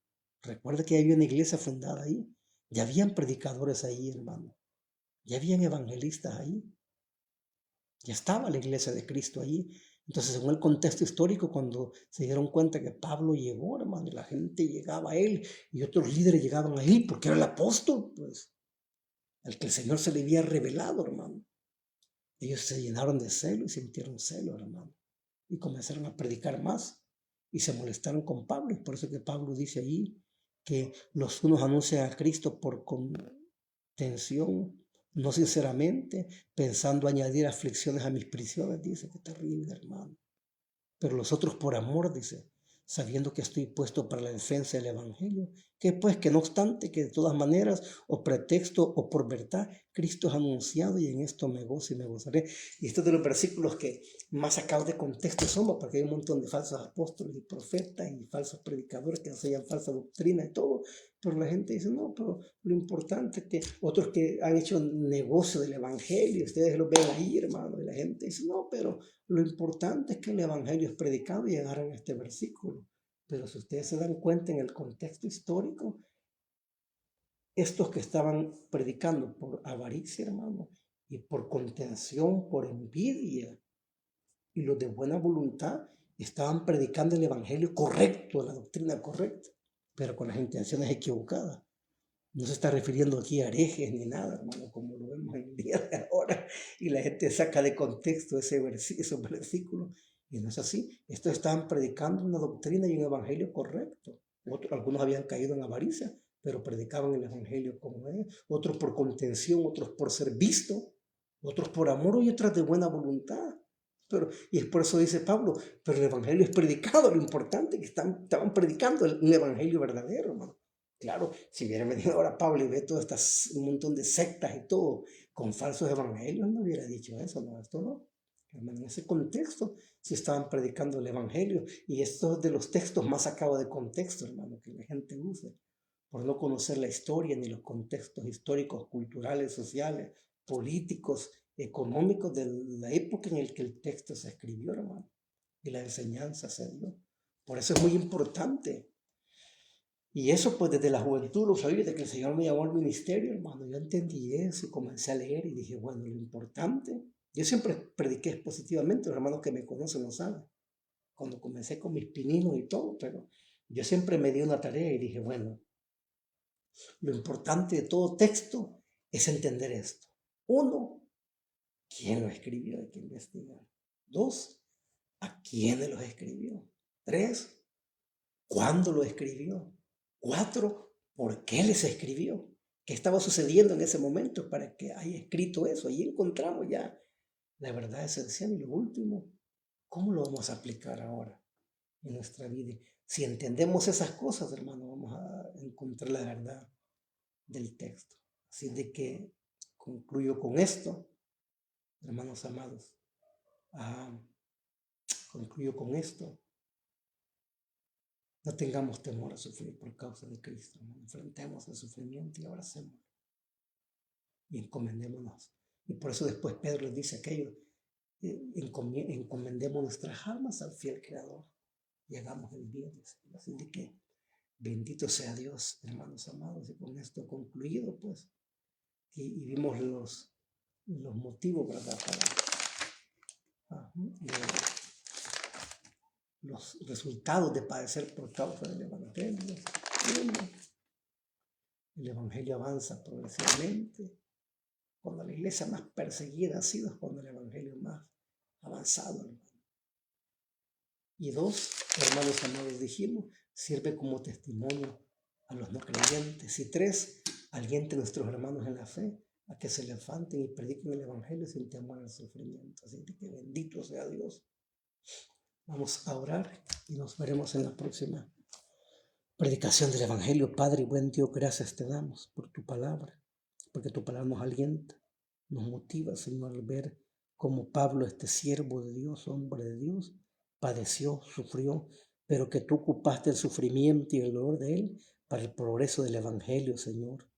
Recuerda que había una iglesia fundada ahí. Ya habían predicadores ahí, hermano. Ya habían evangelistas ahí. Ya estaba la iglesia de Cristo allí. Entonces, según el contexto histórico, cuando se dieron cuenta que Pablo llegó, hermano, y la gente llegaba a él, y otros líderes llegaban a él, porque era el apóstol, pues, al que el Señor se le había revelado, hermano. Ellos se llenaron de celo y sintieron celo, hermano, y comenzaron a predicar más, y se molestaron con Pablo. Es por eso que Pablo dice allí que los unos anuncian a Cristo por contención, no sinceramente, pensando añadir aflicciones a mis prisiones. Dice, qué terrible, hermano. Pero los otros por amor, dice, sabiendo que estoy puesto para la defensa del evangelio, que pues que no obstante que de todas maneras, o pretexto o por verdad, Cristo es anunciado, y en esto me gozo y me gozaré. Y estos de los versículos que más sacados de contexto somos, porque hay un montón de falsos apóstoles y profetas y falsos predicadores que enseñan falsa doctrina y todo. Pero la gente dice, no, pero lo importante es que otros que han hecho negocio del evangelio, ustedes lo ven ahí, hermano, y la gente dice, no, pero lo importante es que el evangelio es predicado, y llegaron a este versículo. Pero si ustedes se dan cuenta en el contexto histórico, estos que estaban predicando por avaricia, hermano, y por contención, por envidia, y los de buena voluntad, estaban predicando el evangelio correcto, la doctrina correcta, pero con las intenciones equivocadas. No se está refiriendo aquí a herejes ni nada, hermano, como lo vemos en el día de ahora, y la gente saca de contexto esos versículos, y no es así. Estos estaban predicando una doctrina y un evangelio correcto. Algunos habían caído en avaricia, pero predicaban el evangelio como es. Otros por contención, otros por ser visto, otros por amor, y otros de buena voluntad. Y es por eso dice Pablo, pero el evangelio es predicado. Lo importante es que estaban predicando un evangelio verdadero, hermano. Claro, si hubiera venido ahora Pablo y ve todo un montón de sectas y todo con falsos evangelios, no hubiera dicho eso, no, esto no. Hermano, en ese contexto se estaban predicando el evangelio, y esto es de los textos más sacados de contexto, hermano, que la gente usa, por no conocer la historia ni los contextos históricos, culturales, sociales, políticos, económicos de la época en la que el texto se escribió, hermano, y la enseñanza se dio. Por eso es muy importante. Y eso pues desde la juventud lo sabía, de que el Señor me llamó al ministerio, hermano. Yo entendí eso y comencé a leer y dije, bueno, lo importante, yo siempre prediqué positivamente, los hermanos que me conocen lo saben, cuando comencé con mis pininos y todo, pero yo siempre me di una tarea y dije, bueno, lo importante de todo texto es entender esto. Uno, ¿quién lo escribió? Hay que investigar. Dos, ¿a quiénes los escribió? Tres, ¿cuándo lo escribió? 4, ¿por qué les escribió? ¿Qué estaba sucediendo en ese momento para que haya escrito eso? Ahí encontramos ya la verdad esencial. Y lo último, ¿cómo lo vamos a aplicar ahora en nuestra vida? Si entendemos esas cosas, hermano, vamos a encontrar la verdad del texto. Así de que concluyo con esto, hermanos amados. Concluyo con esto. No tengamos temor a sufrir por causa de Cristo, hermano. Enfrentemos el sufrimiento y abracémoslo. Y encomendémonos. Y por eso después Pedro les dice aquello, encomendemos nuestras almas al fiel Creador y hagamos el bien. Así de que bendito sea Dios, hermanos amados. Y con esto concluido, pues, y vimos los motivos, ¿verdad? Para los resultados de padecer por causa del Evangelio. El Evangelio avanza progresivamente. Cuando la iglesia más perseguida ha sido, es cuando el Evangelio más avanzado, hermano. Y dos, hermanos amados, dijimos, sirve como testimonio a los no creyentes. Y tres, aliente a nuestros hermanos en la fe a que se levanten y prediquen el Evangelio sin temor al sufrimiento. Así que bendito sea Dios. Vamos a orar y nos veremos en la próxima predicación del Evangelio. Padre y buen Dios, gracias te damos por tu palabra, porque tu palabra nos alienta, nos motiva, Señor, al ver cómo Pablo, este siervo de Dios, hombre de Dios, padeció, sufrió, pero que tú ocupaste el sufrimiento y el dolor de él para el progreso del Evangelio, Señor.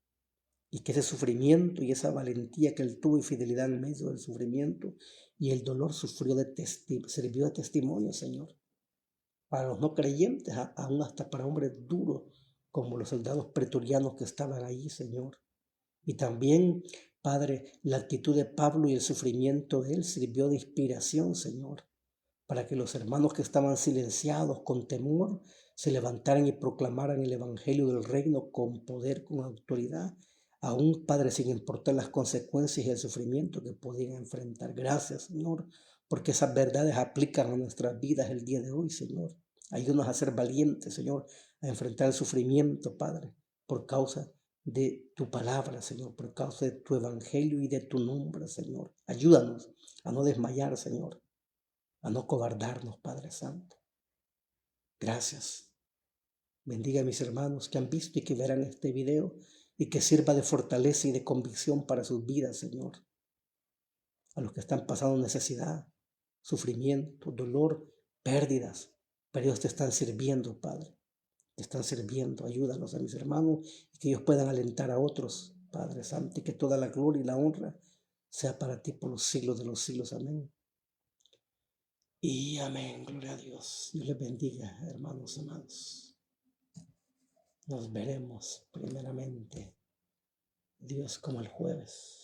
Y que ese sufrimiento y esa valentía que él tuvo y fidelidad en medio del sufrimiento y el dolor sirvió de testimonio, Señor, para los no creyentes, aún hasta para hombres duros como los soldados pretorianos que estaban allí, Señor. Y también, Padre, la actitud de Pablo y el sufrimiento de él sirvió de inspiración, Señor, para que los hermanos que estaban silenciados con temor se levantaran y proclamaran el Evangelio del reino con poder, con autoridad, aún, Padre, sin importar las consecuencias y el sufrimiento que podían enfrentar. Gracias, Señor, porque esas verdades aplican a nuestras vidas el día de hoy, Señor. Ayúdanos a ser valientes, Señor, a enfrentar el sufrimiento, Padre, por causa de tu palabra, Señor, por causa de tu evangelio y de tu nombre, Señor. Ayúdanos a no desmayar, Señor, a no cobardarnos, Padre Santo. Gracias. Bendiga a mis hermanos que han visto y que verán este video y que sirva de fortaleza y de convicción para sus vidas, Señor. A los que están pasando necesidad, sufrimiento, dolor, pérdidas, pero ellos te están sirviendo, Padre. Te están sirviendo. Ayúdanos a mis hermanos y que ellos puedan alentar a otros, Padre Santo, y que toda la gloria y la honra sea para ti por los siglos de los siglos. Amén. Y amén. Gloria a Dios. Dios les bendiga, hermanos amados. Nos veremos primeramente, Dios, como el jueves.